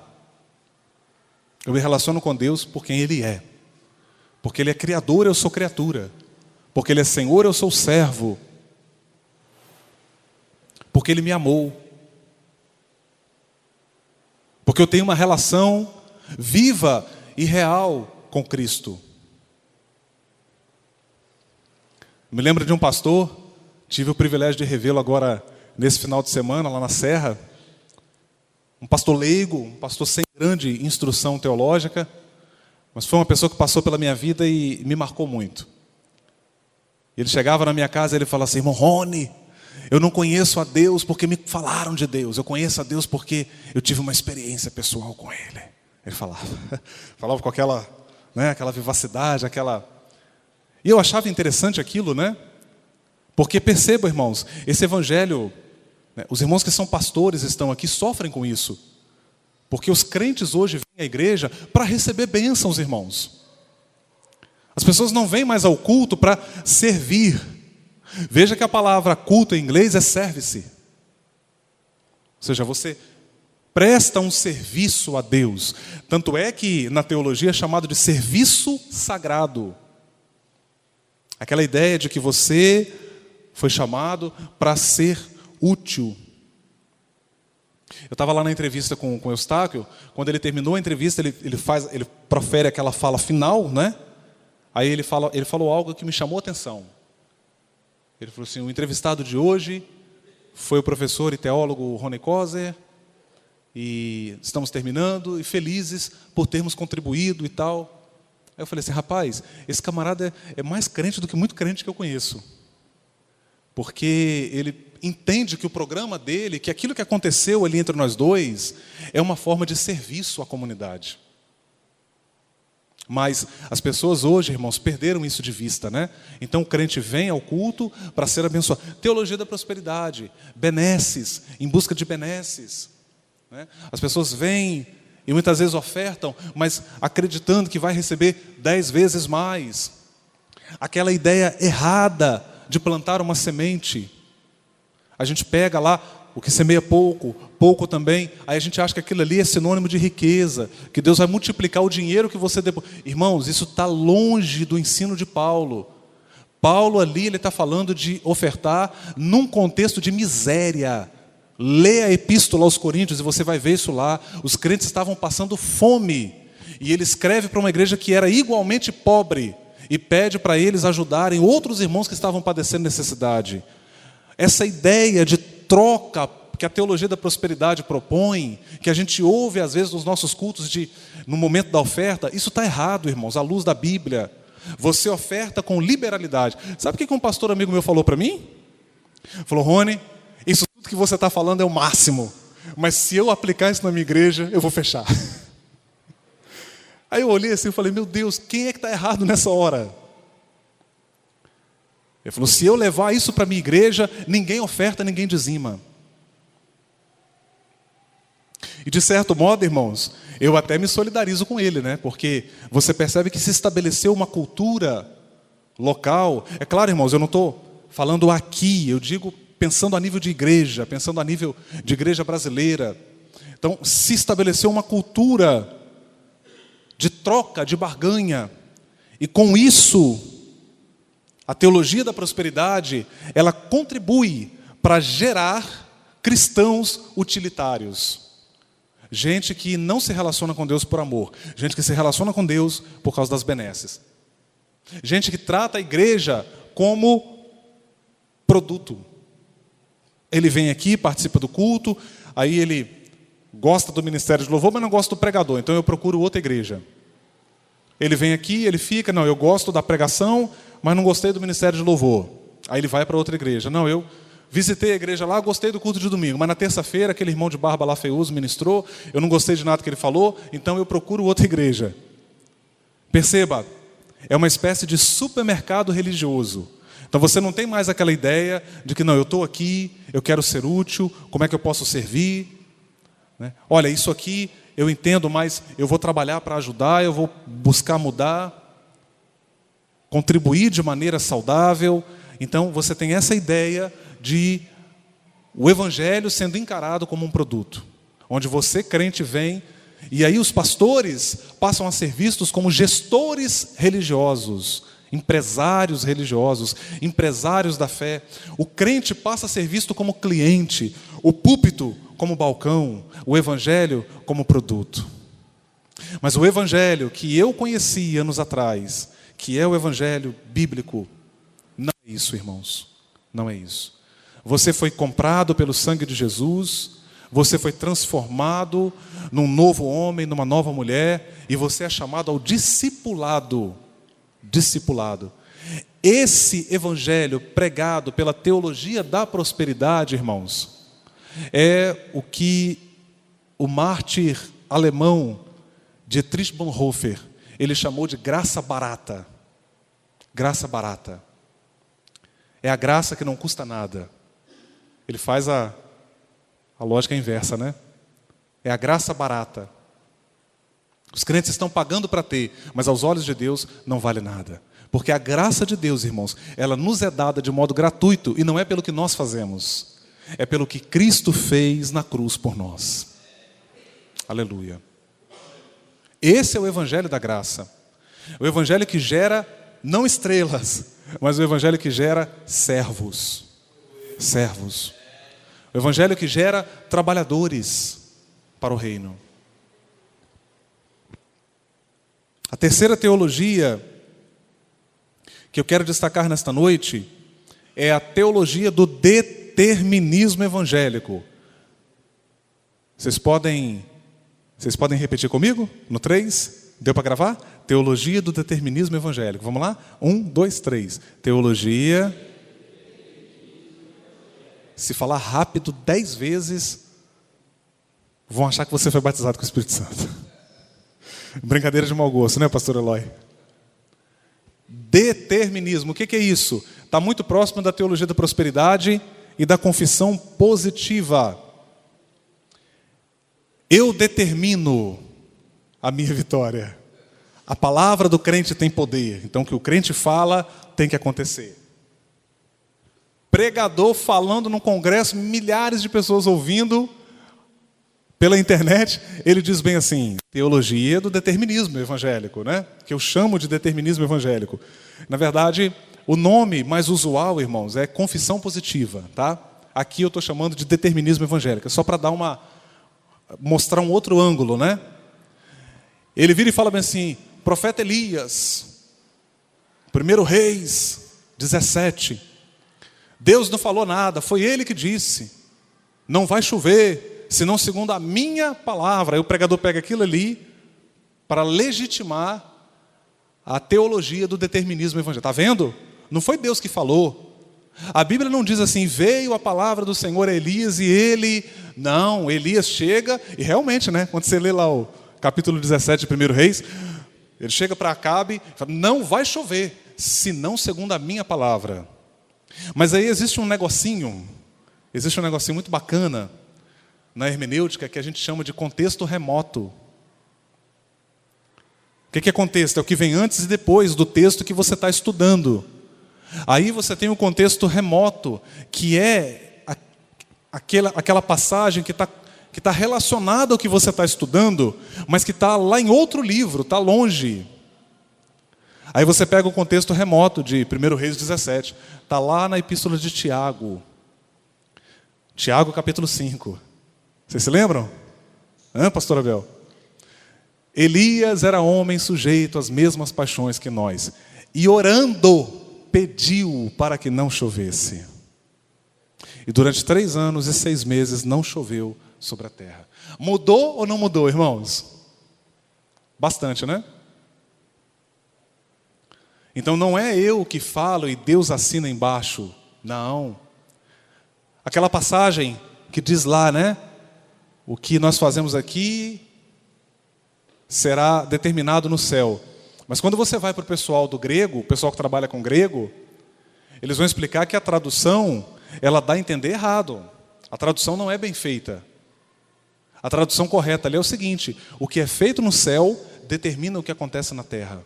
Eu me relaciono com Deus por quem Ele é. Porque Ele é Criador, eu sou criatura. Porque Ele é Senhor, eu sou servo. Porque Ele me amou. Porque eu tenho uma relação viva e real com Cristo. Me lembro de um pastor, tive o privilégio de revê-lo agora nesse final de semana, lá na Serra. Um pastor leigo, um pastor sem grande instrução teológica, mas foi uma pessoa que passou pela minha vida e me marcou muito. Ele chegava na minha casa e ele falava assim, irmão Rony, eu não conheço a Deus porque me falaram de Deus. Eu conheço a Deus porque eu tive uma experiência pessoal com Ele. Ele falava com aquela, né, aquela vivacidade, aquela... E eu achava interessante aquilo, né? Porque perceba, irmãos, esse evangelho, né, os irmãos que são pastores estão aqui, sofrem com isso. Porque os crentes hoje vêm à igreja para receber bênçãos, irmãos. As pessoas não vêm mais ao culto para servir. Veja que a palavra culto em inglês é service. Ou seja, você presta um serviço a Deus. Tanto é que na teologia é chamado de serviço sagrado. Aquela ideia de que você foi chamado para ser útil. Eu estava lá na entrevista com o Eustáquio. Quando ele terminou a entrevista, ele profere aquela fala final, né? Aí ele falou algo que me chamou a atenção. Ele falou assim: o entrevistado de hoje foi o professor e teólogo Rony Kozer, e estamos terminando, e felizes por termos contribuído e tal. Aí eu falei assim: rapaz, esse camarada é mais crente do que muito crente que eu conheço. Porque ele entende que o programa dele, que aquilo que aconteceu ali entre nós dois, é uma forma de serviço à comunidade. Mas as pessoas hoje, irmãos, perderam isso de vista, né? Então o crente vem ao culto para ser abençoado. Teologia da prosperidade, benesses, em busca de benesses, né? As pessoas vêm e muitas vezes ofertam, mas acreditando que vai receber 10 vezes mais. Aquela ideia errada de plantar uma semente. A gente pega lá o que semeia pouco, pouco também, aí a gente acha que aquilo ali é sinônimo de riqueza, que Deus vai multiplicar o dinheiro que você depois. Irmãos, isso está longe do ensino de Paulo. Paulo ali, ele está falando de ofertar num contexto de miséria. Lê a epístola aos Coríntios e você vai ver isso lá. Os crentes estavam passando fome, e ele escreve para uma igreja que era igualmente pobre, e pede para eles ajudarem outros irmãos que estavam padecendo necessidade. Essa ideia de troca que a teologia da prosperidade propõe, que a gente ouve às vezes nos nossos cultos no momento da oferta, isso está errado, irmãos, à luz da Bíblia. Você oferta com liberalidade. Sabe o que um pastor amigo meu falou para mim? Falou: Rony, isso tudo que você está falando é o máximo, mas se eu aplicar isso na minha igreja, eu vou fechar. Aí eu olhei assim e falei: meu Deus, quem é que está errado nessa hora? Ele falou: se eu levar isso para a minha igreja, ninguém oferta, ninguém dizima. E de certo modo, irmãos, eu até me solidarizo com ele, né? Porque você percebe que se estabeleceu uma cultura local. É claro, irmãos, eu não estou falando aqui, eu digo pensando a nível de igreja, pensando a nível de igreja brasileira. Então, se estabeleceu uma cultura de troca, de barganha, e com isso a teologia da prosperidade, ela contribui para gerar cristãos utilitários. Gente que não se relaciona com Deus por amor. Gente que se relaciona com Deus por causa das benesses. Gente que trata a igreja como produto. Ele vem aqui, participa do culto, aí ele gosta do ministério de louvor, mas não gosta do pregador, então eu procuro outra igreja. Ele vem aqui, ele fica: não, eu gosto da pregação, mas não gostei do ministério de louvor. Aí ele vai para outra igreja. Não, eu visitei a igreja lá, gostei do culto de domingo, mas na terça-feira aquele irmão de barba lá feioso ministrou, eu não gostei de nada que ele falou, então eu procuro outra igreja. Perceba, é uma espécie de supermercado religioso. Então você não tem mais aquela ideia de que não, eu estou aqui, eu quero ser útil, como é que eu posso servir? Né? Olha, isso aqui eu entendo, mas eu vou trabalhar para ajudar, eu vou buscar mudar, contribuir de maneira saudável. Então você tem essa ideia de o evangelho sendo encarado como um produto, onde você, crente, vem, e aí os pastores passam a ser vistos como gestores religiosos, empresários religiosos, empresários da fé. O crente passa a ser visto como cliente, o púlpito como balcão, o evangelho como produto. Mas o evangelho que eu conheci anos atrás, que é o evangelho bíblico, não é isso, irmãos. Não é isso. Você foi comprado pelo sangue de Jesus, você foi transformado num novo homem, numa nova mulher, e você é chamado ao discipulado. Discipulado. Esse evangelho pregado pela teologia da prosperidade, irmãos, é o que o mártir alemão Dietrich Bonhoeffer, ele chamou de graça barata. Graça barata. É a graça que não custa nada. Ele faz a lógica inversa, né? É a graça barata. Os crentes estão pagando para ter, mas aos olhos de Deus não vale nada. Porque a graça de Deus, irmãos, ela nos é dada de modo gratuito, e não é pelo que nós fazemos, é pelo que Cristo fez na cruz por nós. Aleluia. Esse é o evangelho da graça. O evangelho que gera não estrelas, mas o evangelho que gera servos. Servos. O evangelho que gera trabalhadores para o reino. A terceira teologia que eu quero destacar nesta noite é a teologia do determinismo evangélico. Vocês podem repetir comigo? No 3? Deu para gravar? Teologia do determinismo evangélico. Vamos lá? 1, 2, 3. Teologia. Se falar rápido 10 vezes, vão achar que você foi batizado com o Espírito Santo. Brincadeira de mau gosto, né, pastor Eloy? Determinismo, o que é isso? Está muito próximo da teologia da prosperidade e da confissão positiva. Eu determino a minha vitória. A palavra do crente tem poder, então o que o crente fala tem que acontecer. Pregador falando num congresso, milhares de pessoas ouvindo pela internet, ele diz bem assim, teologia do determinismo evangélico, né? Que eu chamo de determinismo evangélico. Na verdade, o nome mais usual, irmãos, é confissão positiva, tá? Aqui eu estou chamando de determinismo evangélico, só para mostrar um outro ângulo, né? Ele vira e fala bem assim, profeta Elias, 1 Reis 17, Deus não falou nada, foi ele que disse, não vai chover, senão segundo a minha palavra. Aí o pregador pega aquilo ali para legitimar a teologia do determinismo evangélico. Está vendo? Não foi Deus que falou. A Bíblia não diz assim, veio a palavra do Senhor a Elias e ele... Não, Elias chega e realmente, né? Quando você lê lá o capítulo 17 de 1 Reis, ele chega para Acabe e fala, não vai chover, senão segundo a minha palavra. Mas aí existe um negocinho muito bacana na hermenêutica que a gente chama de contexto remoto. O que é contexto? É o que vem antes e depois do texto que você está estudando. Aí você tem o contexto remoto, que é aquela passagem que está relacionada ao que você está estudando, mas que está lá em outro livro, está longe. Aí você pega o contexto remoto de 1 Reis 17, está lá na epístola de Tiago. Tiago capítulo 5. Vocês se lembram? Pastor Abel? Elias era homem sujeito às mesmas paixões que nós, e orando, pediu para que não chovesse. E durante 3 anos e 6 meses não choveu sobre a terra. Mudou ou não mudou, irmãos? Bastante, né? Então não é eu que falo e Deus assina embaixo. Não. Aquela passagem que diz lá, né? O que nós fazemos aqui será determinado no céu. Mas quando você vai para o pessoal do grego, o pessoal que trabalha com grego, eles vão explicar que a tradução, ela dá a entender errado. A tradução não é bem feita. A tradução correta ali é o seguinte, o que é feito no céu determina o que acontece na terra.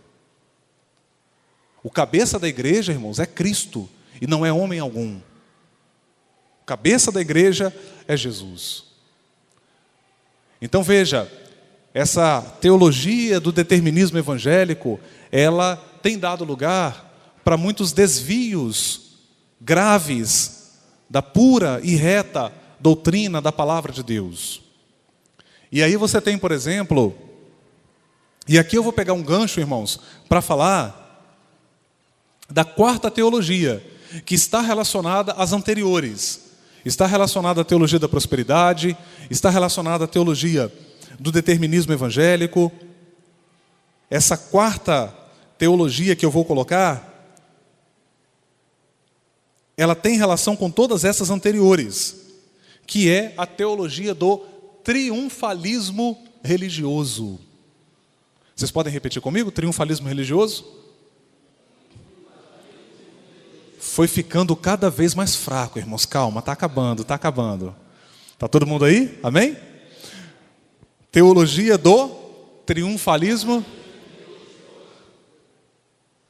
O cabeça da igreja, irmãos, é Cristo e não é homem algum. O cabeça da igreja é Jesus. Então veja, essa teologia do determinismo evangélico, ela tem dado lugar para muitos desvios graves da pura e reta doutrina da palavra de Deus. E aí você tem, por exemplo, e aqui eu vou pegar um gancho, irmãos, para falar da quarta teologia, que está relacionada às anteriores. Está relacionada à teologia da prosperidade, está relacionada à teologia do determinismo evangélico. Essa quarta teologia que eu vou colocar, ela tem relação com todas essas anteriores, que é a teologia do triunfalismo religioso. Vocês podem repetir comigo? Triunfalismo religioso? Foi ficando cada vez mais fraco, irmãos. Calma, está acabando, está acabando. Está todo mundo aí? Amém? Teologia do triunfalismo.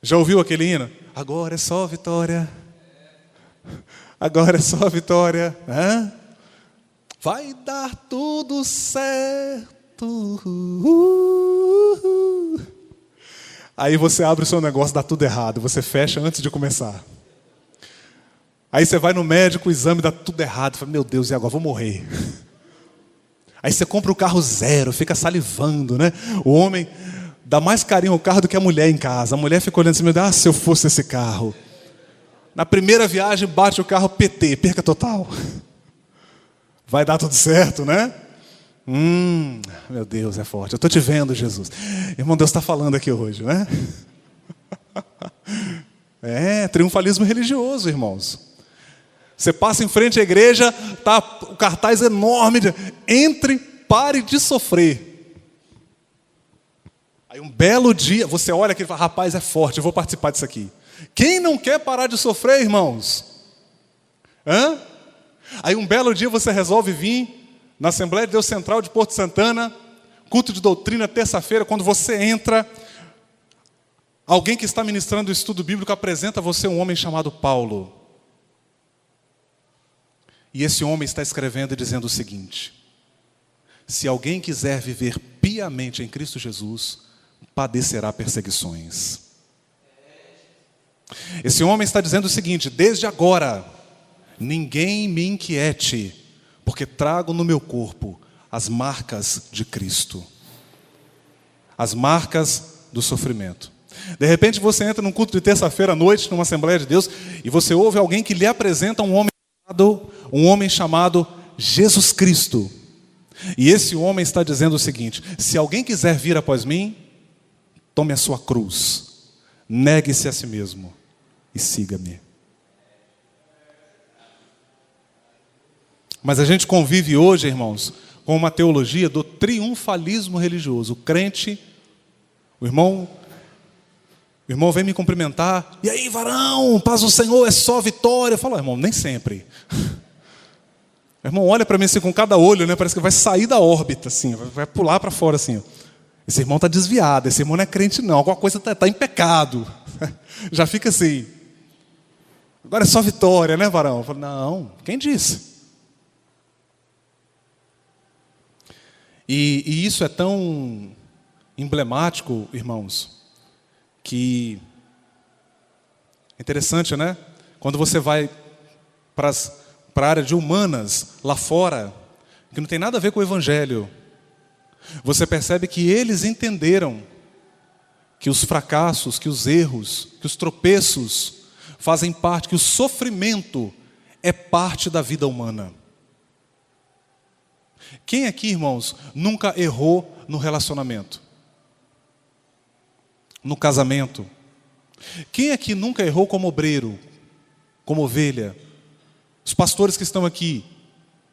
Já ouviu aquele hino? Agora é só vitória. Agora é só vitória. Vai dar tudo certo. Aí você abre o seu negócio, dá tudo errado. Você fecha antes de começar. Aí você vai no médico, o exame dá tudo errado. Fala, meu Deus, e agora? Vou morrer. Aí você compra o carro zero, fica salivando, né? O homem dá mais carinho ao carro do que a mulher em casa. A mulher fica olhando assim, ah, se eu fosse esse carro. Na primeira viagem, bate o carro PT, perca total. Vai dar tudo certo, né? Meu Deus, é forte. Eu estou te vendo, Jesus. Irmão, Deus está falando aqui hoje, né? Triunfalismo religioso, irmãos. Você passa em frente à igreja, tá o cartaz enorme de entre, pare de sofrer. Aí um belo dia, você olha aqui e fala, rapaz, é forte, eu vou participar disso aqui. Quem não quer parar de sofrer, irmãos? Aí um belo dia você resolve vir na Assembleia de Deus Central de Porto Santana, culto de doutrina, terça-feira, quando você entra, alguém que está ministrando o estudo bíblico apresenta a você um homem chamado Paulo. E esse homem está escrevendo e dizendo o seguinte: se alguém quiser viver piamente em Cristo Jesus, padecerá perseguições. Esse homem está dizendo o seguinte: desde agora, ninguém me inquiete, porque trago no meu corpo as marcas de Cristo, as marcas do sofrimento. De repente você entra num culto de terça-feira à noite, numa Assembleia de Deus, e você ouve alguém que lhe apresenta um homem chamado Jesus Cristo. E esse homem está dizendo o seguinte: se alguém quiser vir após mim, tome a sua cruz, negue-se a si mesmo e siga-me. Mas a gente convive hoje, irmãos, com uma teologia do triunfalismo religioso. O crente, o irmão vem me cumprimentar, e aí, varão, paz do Senhor, é só vitória. Eu falo, irmão, nem sempre. O irmão olha para mim assim com cada olho, né? Parece que vai sair da órbita, assim, vai pular para fora assim. Esse irmão está desviado, esse irmão não é crente não, alguma coisa está em pecado. Já fica assim. Agora é só vitória, né, varão? Eu falo, não, quem disse? E isso é tão emblemático, irmãos, que é interessante, né? Quando você vai para a área de humanas, lá fora, que não tem nada a ver com o Evangelho, você percebe que eles entenderam que os fracassos, que os erros, que os tropeços fazem parte, que o sofrimento é parte da vida humana. Quem aqui, irmãos, nunca errou no relacionamento? No casamento? Quem aqui nunca errou como obreiro, como ovelha? Os pastores que estão aqui,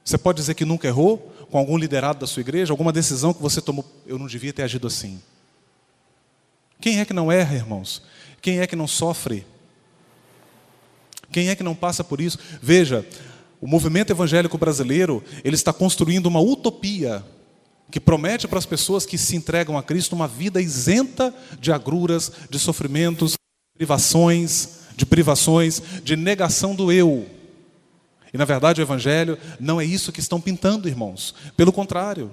você pode dizer que nunca errou com algum liderado da sua igreja, alguma decisão que você tomou, eu não devia ter agido assim. Quem é que não erra, irmãos? Quem é que não sofre? Quem é que não passa por isso? Veja, o movimento evangélico brasileiro, ele está construindo uma utopia que promete para as pessoas que se entregam a Cristo uma vida isenta de agruras, de sofrimentos, de privações, de negação do eu. E na verdade o Evangelho não é isso que estão pintando, irmãos. Pelo contrário,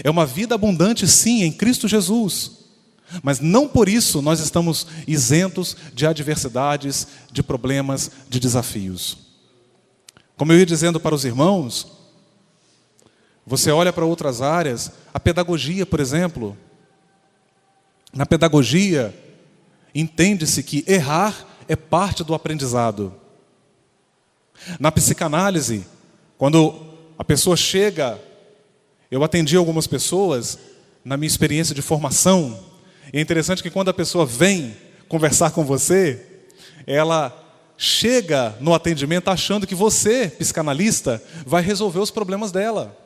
é uma vida abundante sim em Cristo Jesus. Mas não por isso nós estamos isentos de adversidades, de problemas, de desafios. Como eu ia dizendo para os irmãos, você olha para outras áreas, a pedagogia, por exemplo. Na pedagogia, entende-se que errar é parte do aprendizado. Na psicanálise, quando a pessoa chega, eu atendi algumas pessoas na minha experiência de formação, e é interessante que quando a pessoa vem conversar com você, ela chega no atendimento achando que você, psicanalista, vai resolver os problemas dela.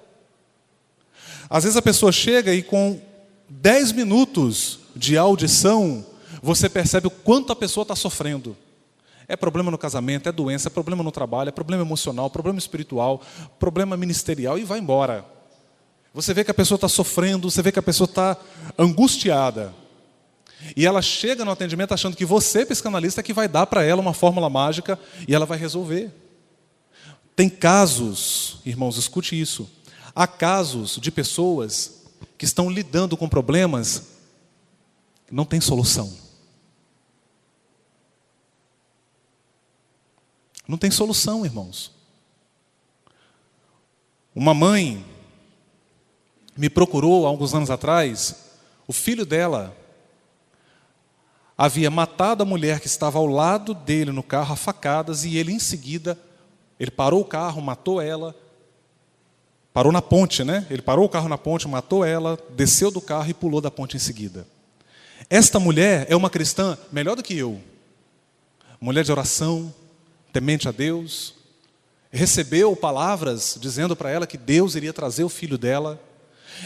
Às vezes a pessoa chega e com 10 minutos de audição, você percebe o quanto a pessoa está sofrendo. É problema no casamento, é doença, é problema no trabalho, é problema emocional, problema espiritual, problema ministerial e vai embora. Você vê que a pessoa está sofrendo, você vê que a pessoa está angustiada. E ela chega no atendimento achando que você, psicanalista, é que vai dar para ela uma fórmula mágica e ela vai resolver. Tem casos, irmãos, escute isso. Há casos de pessoas que estão lidando com problemas que não têm solução. Não tem solução, irmãos. Uma mãe me procurou há alguns anos atrás, o filho dela havia matado a mulher que estava ao lado dele no carro a facadas, e ele em seguida, ele parou o carro, matou ela, parou na ponte, né? Ele parou o carro na ponte, matou ela, desceu do carro e pulou da ponte em seguida. Esta mulher é uma cristã melhor do que eu. Mulher de oração, temente a Deus, recebeu palavras dizendo para ela que Deus iria trazer o filho dela.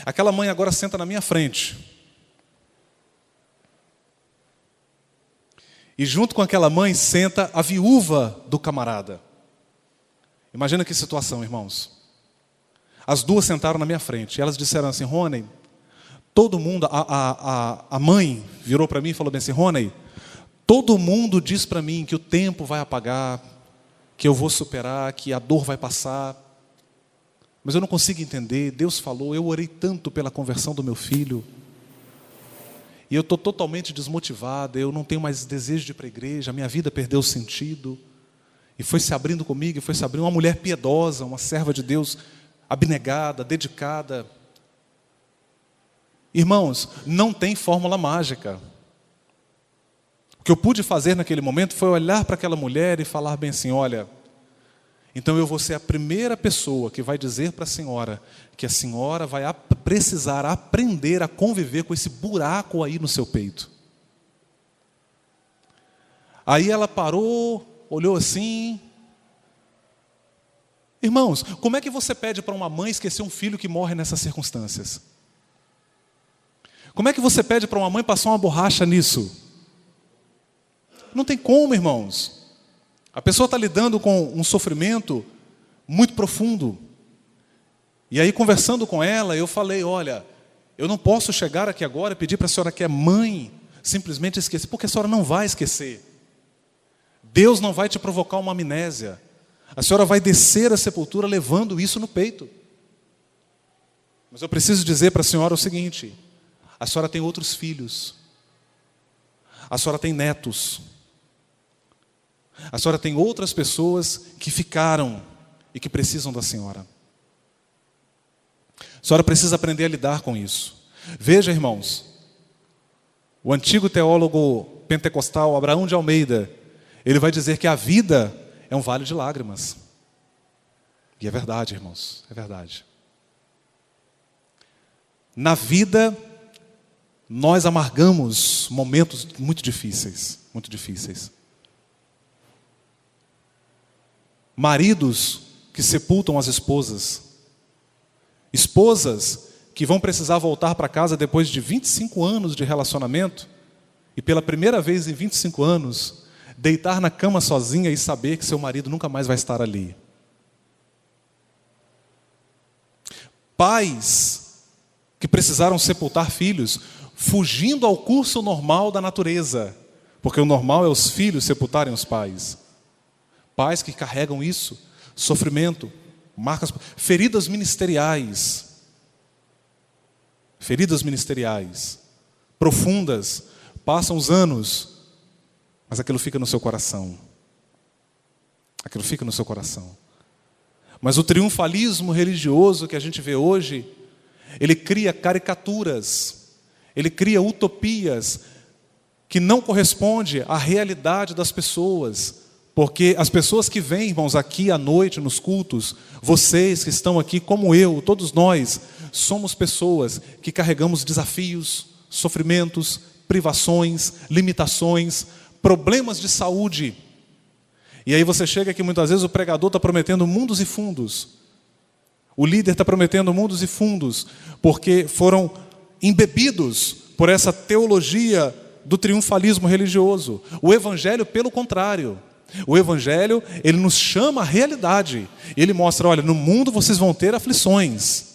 Aquela mãe agora senta na minha frente. E junto com aquela mãe senta a viúva do camarada. Imagina que situação, irmãos. As duas sentaram na minha frente. E elas disseram assim: Rony, todo mundo, a mãe virou para mim e falou bem assim: Rony, todo mundo diz para mim que o tempo vai apagar, que eu vou superar, que a dor vai passar. Mas eu não consigo entender. Deus falou, eu orei tanto pela conversão do meu filho. E eu estou totalmente desmotivada, eu não tenho mais desejo de ir para a igreja, a minha vida perdeu o sentido. E foi se abrindo comigo, e foi se abrindo uma mulher piedosa, uma serva de Deus, abnegada, dedicada. Irmãos, não tem fórmula mágica. O que eu pude fazer naquele momento foi olhar para aquela mulher e falar bem assim: olha, então eu vou ser a primeira pessoa que vai dizer para a senhora que a senhora vai precisar aprender a conviver com esse buraco aí no seu peito. Aí ela parou, olhou assim. Irmãos, como é que você pede para uma mãe esquecer um filho que morre nessas circunstâncias? Como é que você pede para uma mãe passar uma borracha nisso? Não tem como, irmãos. A pessoa está lidando com um sofrimento muito profundo. E aí, conversando com ela, eu falei: olha, eu não posso chegar aqui agora e pedir para a senhora que é mãe simplesmente esquecer, porque a senhora não vai esquecer. Deus não vai te provocar uma amnésia. A senhora vai descer à sepultura levando isso no peito. Mas eu preciso dizer para a senhora o seguinte: a senhora tem outros filhos. A senhora tem netos. A senhora tem outras pessoas que ficaram e que precisam da senhora. A senhora precisa aprender a lidar com isso. Veja, irmãos, o antigo teólogo pentecostal Abraão de Almeida, ele vai dizer que a vida é um vale de lágrimas. E é verdade, irmãos, é verdade. Na vida, nós amargamos momentos muito difíceis, muito difíceis. Maridos que sepultam as esposas. Esposas que vão precisar voltar para casa depois de 25 anos de relacionamento e pela primeira vez em 25 anos, deitar na cama sozinha e saber que seu marido nunca mais vai estar ali. Pais que precisaram sepultar filhos, fugindo ao curso normal da natureza, porque o normal é os filhos sepultarem os pais. Pais que carregam isso, sofrimento, marcas, feridas ministeriais, profundas, passam os anos, mas aquilo fica no seu coração. Aquilo fica no seu coração. Mas o triunfalismo religioso que a gente vê hoje, ele cria caricaturas, ele cria utopias que não correspondem à realidade das pessoas. Porque as pessoas que vêm, irmãos, aqui à noite nos cultos, vocês que estão aqui como eu, todos nós, somos pessoas que carregamos desafios, sofrimentos, privações, limitações, problemas de saúde. E aí você chega aqui, muitas vezes o pregador está prometendo mundos e fundos. O líder está prometendo mundos e fundos, porque foram embebidos por essa teologia do triunfalismo religioso. O evangelho, pelo contrário, o evangelho, ele nos chama à realidade. Ele mostra: olha, no mundo vocês vão ter aflições,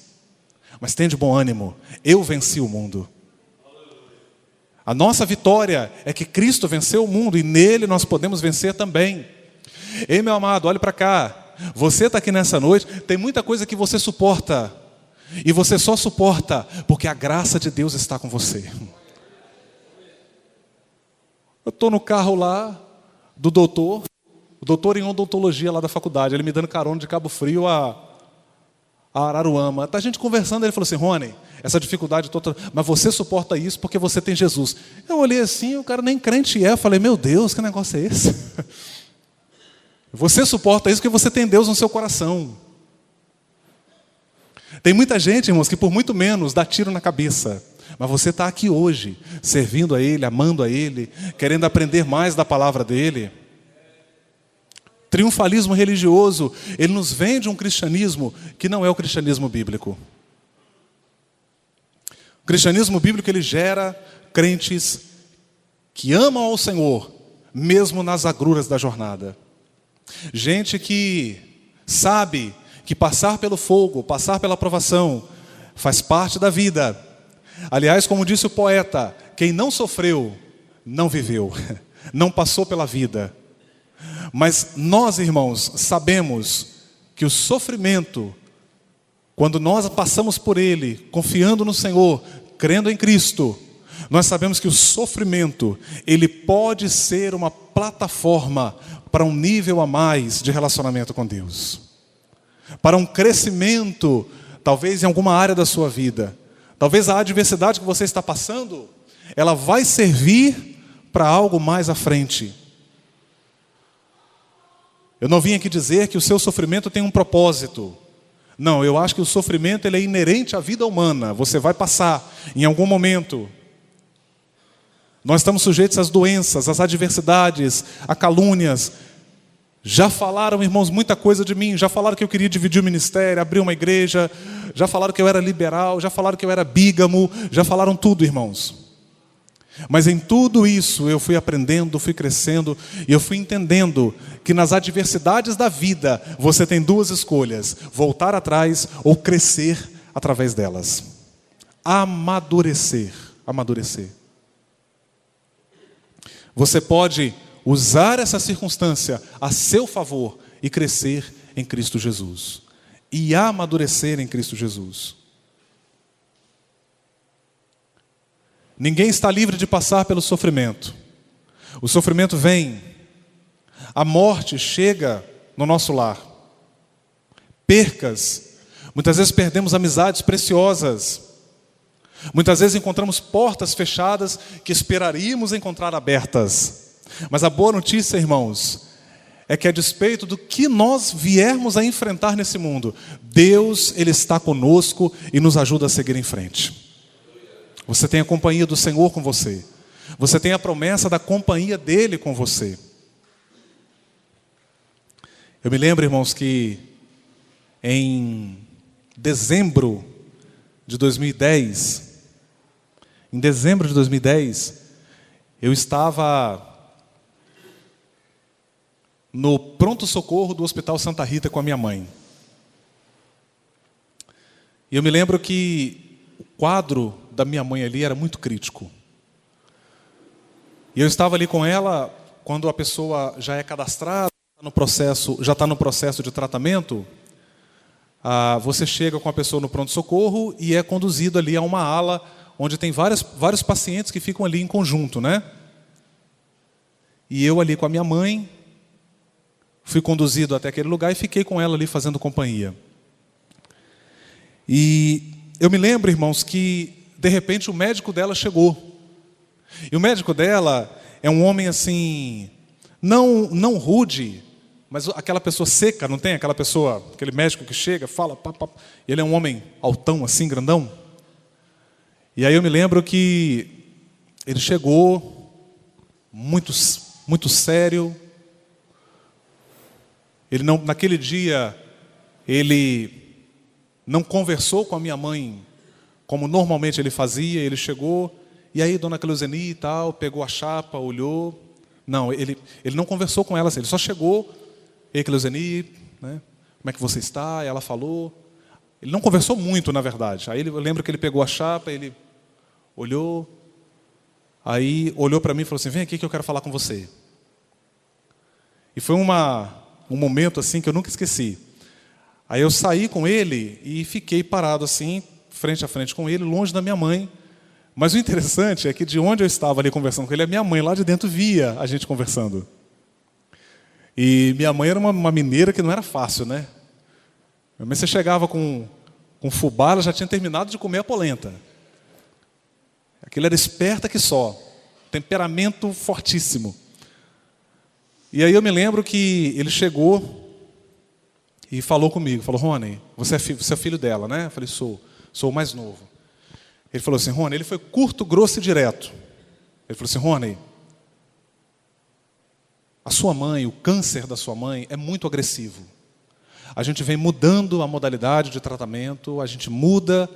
mas tenha de bom ânimo, eu venci o mundo. A nossa vitória é que Cristo venceu o mundo e nele nós podemos vencer também. Ei, meu amado, olhe para cá. Você está aqui nessa noite, tem muita coisa que você suporta, e você só suporta porque a graça de Deus está com você. Eu estou no carro lá do doutor, o doutor em odontologia lá da faculdade, ele me dando carona de Cabo Frio a a Araruama. Tá a gente conversando, ele falou assim: Rony, essa dificuldade toda, mas você suporta isso porque você tem Jesus. Eu olhei assim, o cara nem crente é. Eu falei: meu Deus, que negócio é esse? Você suporta isso porque você tem Deus no seu coração. Tem muita gente, irmãos, que por muito menos dá tiro na cabeça. Mas você está aqui hoje, servindo a Ele, amando a Ele, querendo aprender mais da palavra dEle. Triunfalismo religioso, ele nos vende um cristianismo que não é o cristianismo bíblico. O cristianismo bíblico, ele gera crentes que amam ao Senhor, mesmo nas agruras da jornada. Gente que sabe que passar pelo fogo, passar pela provação, faz parte da vida. Aliás, como disse o poeta, quem não sofreu, não viveu, não passou pela vida. Mas nós, irmãos, sabemos que o sofrimento, quando nós passamos por ele, confiando no Senhor, crendo em Cristo, nós sabemos que o sofrimento, ele pode ser uma plataforma para um nível a mais de relacionamento com Deus. Para um crescimento, talvez em alguma área da sua vida. Talvez a adversidade que você está passando, ela vai servir para algo mais à frente. Eu não vim aqui dizer que o seu sofrimento tem um propósito. Não, eu acho que o sofrimento ele é inerente à vida humana. Você vai passar em algum momento. Nós estamos sujeitos às doenças, às adversidades, a calúnias. Já falaram, irmãos, muita coisa de mim. Já falaram que eu queria dividir o ministério, abrir uma igreja. Já falaram que eu era liberal. Já falaram que eu era bígamo. Já falaram tudo, irmãos. Mas em tudo isso eu fui aprendendo, fui crescendo. E eu fui entendendo que nas adversidades da vida você tem duas escolhas: voltar atrás ou crescer através delas. Amadurecer. Amadurecer. Você pode usar essa circunstância a seu favor e crescer em Cristo Jesus. E amadurecer em Cristo Jesus. Ninguém está livre de passar pelo sofrimento. O sofrimento vem. A morte chega no nosso lar. Percas. Muitas vezes perdemos amizades preciosas. Muitas vezes encontramos portas fechadas que esperaríamos encontrar abertas. Mas a boa notícia, irmãos, é que a despeito do que nós viermos a enfrentar nesse mundo, Deus, Ele está conosco e nos ajuda a seguir em frente. Você tem a companhia do Senhor com você. Você tem a promessa da companhia dEle com você. Eu me lembro, irmãos, que em dezembro de 2010, eu estava no pronto-socorro do Hospital Santa Rita com a minha mãe. E eu me lembro que o quadro da minha mãe ali era muito crítico. E eu estava ali com ela, quando a pessoa já é cadastrada, já está no processo de tratamento, você chega com a pessoa no pronto-socorro e é conduzido ali a uma ala onde tem vários pacientes que ficam ali em conjunto, né? E eu ali com a minha mãe, fui conduzido até aquele lugar e fiquei com ela ali fazendo companhia. E eu me lembro, irmãos, que de repente o médico dela chegou. E o médico dela é um homem assim, não rude, mas aquela pessoa seca, não tem? Aquele médico que chega, fala, ele é um homem altão assim, grandão. E aí eu me lembro que ele chegou, muito sério. Ele não, naquele dia, ele não conversou com a minha mãe como normalmente ele fazia. Ele chegou, e aí dona Cleuzeni e tal, pegou a chapa, olhou. Não, ele não conversou com ela, assim, ele só chegou. Ei, Cleuzeni, né? Como é que você está? Ela falou. Ele não conversou muito, na verdade. Aí eu lembro que ele pegou a chapa, ele olhou, aí olhou para mim e falou assim: vem aqui que eu quero falar com você. E foi um momento assim que eu nunca esqueci. Aí eu saí com ele e fiquei parado assim, frente a frente com ele, longe da minha mãe. Mas o interessante é que de onde eu estava ali conversando com ele, a minha mãe lá de dentro via a gente conversando. E minha mãe era uma mineira que não era fácil, né? Mas você chegava com Com fubá ela já tinha terminado de comer a polenta. Aquilo era esperta que só. Temperamento fortíssimo. E aí eu me lembro que ele chegou e falou comigo. Falou, Rony, você é filho dela, né? Eu falei, sou o mais novo. Ele falou assim, Rony, ele foi curto, grosso e direto. Ele falou assim, Rony, a sua mãe, o câncer da sua mãe é muito agressivo. A gente vem mudando a modalidade de tratamento, a gente muda,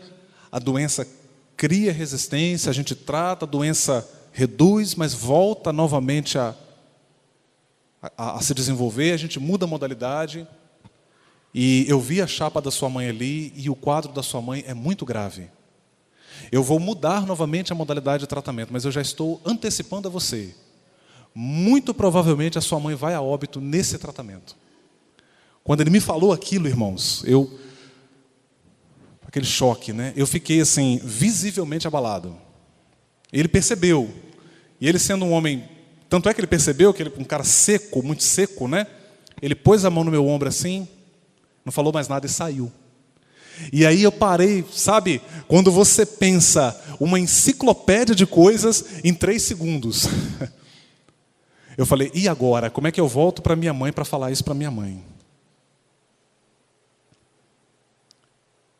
a doença cria resistência, a gente trata, a doença reduz, mas volta novamente a se desenvolver, a gente muda a modalidade. E eu vi a chapa da sua mãe ali e o quadro da sua mãe é muito grave. Eu vou mudar novamente a modalidade de tratamento, mas eu já estou antecipando a você. Muito provavelmente a sua mãe vai a óbito nesse tratamento. Quando ele me falou aquilo, irmãos, aquele choque, né? Eu fiquei assim, visivelmente abalado. Ele percebeu. E ele sendo um homem, tanto é que ele percebeu que ele um cara seco, muito seco, né? Ele pôs a mão no meu ombro assim, não falou mais nada e saiu. E aí eu parei, sabe? Quando você pensa uma enciclopédia de coisas em 3 segundos. Eu falei, e agora? Como é que eu volto para minha mãe para falar isso para minha mãe?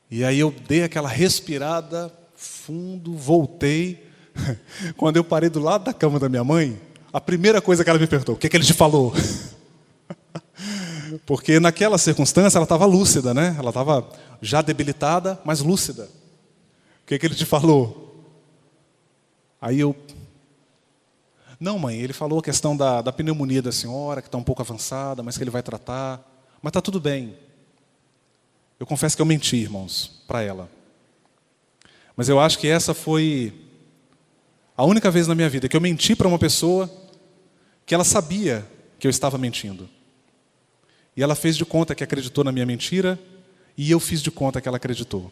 E aí eu dei aquela respirada fundo, voltei. Quando eu parei do lado da cama da minha mãe, a primeira coisa que ela me perguntou, o que ele te falou? Porque naquela circunstância ela estava lúcida, né? Ela estava já debilitada, mas lúcida. O que ele te falou? Aí eu... Não, mãe, ele falou a questão da pneumonia da senhora, que está um pouco avançada, mas que ele vai tratar. Mas está tudo bem. Eu confesso que eu menti, irmãos, para ela. Mas eu acho que essa foi a única vez na minha vida que eu menti para uma pessoa que ela sabia que eu estava mentindo. E ela fez de conta que acreditou na minha mentira e eu fiz de conta que ela acreditou.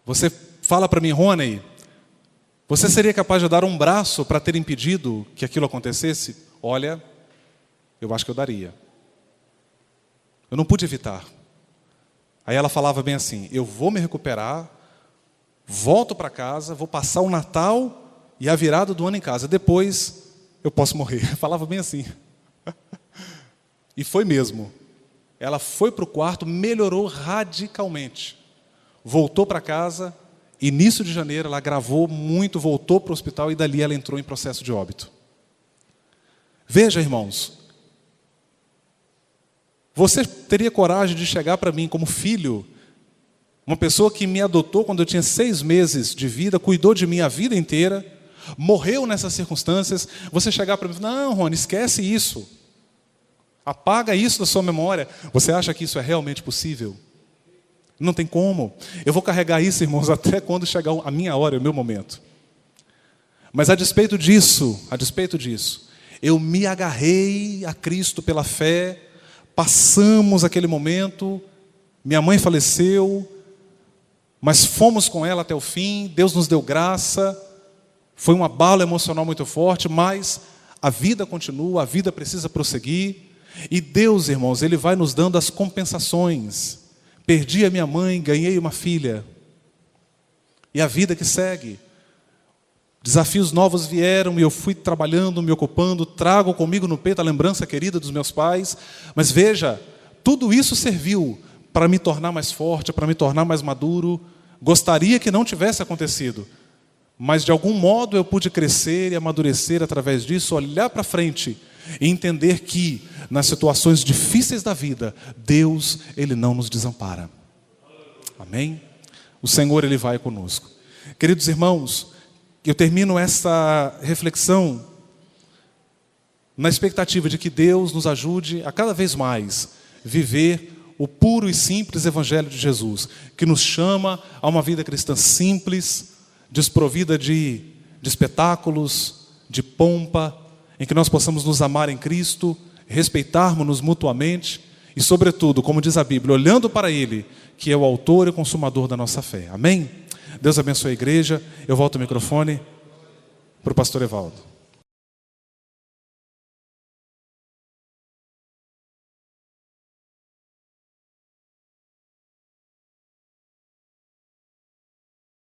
Você fala para mim, Rony, você seria capaz de dar um braço para ter impedido que aquilo acontecesse? Olha, eu acho que eu daria. Eu não pude evitar. Aí ela falava bem assim, eu vou me recuperar, volto para casa, vou passar o Natal e a virada do ano em casa. Depois eu posso morrer. Falava bem assim. E foi mesmo. Ela foi para o quarto, melhorou radicalmente. Voltou para casa, início de janeiro, ela agravou muito, voltou para o hospital e dali ela entrou em processo de óbito. Veja, irmãos, você teria coragem de chegar para mim como filho, uma pessoa que me adotou quando eu tinha 6 meses de vida, cuidou de mim a vida inteira, morreu nessas circunstâncias, você chegar para mim e falar, não, Rony, esquece isso, apaga isso da sua memória. Você acha que isso é realmente possível? Não tem como. Eu vou carregar isso, irmãos, até quando chegar a minha hora, o meu momento. Mas a despeito disso, eu me agarrei a Cristo pela fé, passamos aquele momento, minha mãe faleceu, mas fomos com ela até o fim, Deus nos deu graça, foi um abalo emocional muito forte, mas a vida continua, a vida precisa prosseguir, e Deus, irmãos, Ele vai nos dando as compensações. Perdi a minha mãe, ganhei uma filha. E a vida que segue. Desafios novos vieram e eu fui trabalhando, me ocupando, trago comigo no peito a lembrança querida dos meus pais. Mas veja, tudo isso serviu para me tornar mais forte, para me tornar mais maduro. Gostaria que não tivesse acontecido. Mas de algum modo eu pude crescer e amadurecer através disso, olhar para frente e entender que nas situações difíceis da vida, Deus, Ele não nos desampara. Amém? O Senhor, Ele vai conosco. Queridos irmãos, eu termino esta reflexão na expectativa de que Deus nos ajude a cada vez mais viver o puro e simples Evangelho de Jesus, que nos chama a uma vida cristã simples, desprovida de espetáculos, de pompa, em que nós possamos nos amar em Cristo, respeitarmos-nos mutuamente e, sobretudo, como diz a Bíblia, olhando para Ele, que é o autor e consumador da nossa fé. Amém? Deus abençoe a igreja. Eu volto o microfone para o pastor Evaldo.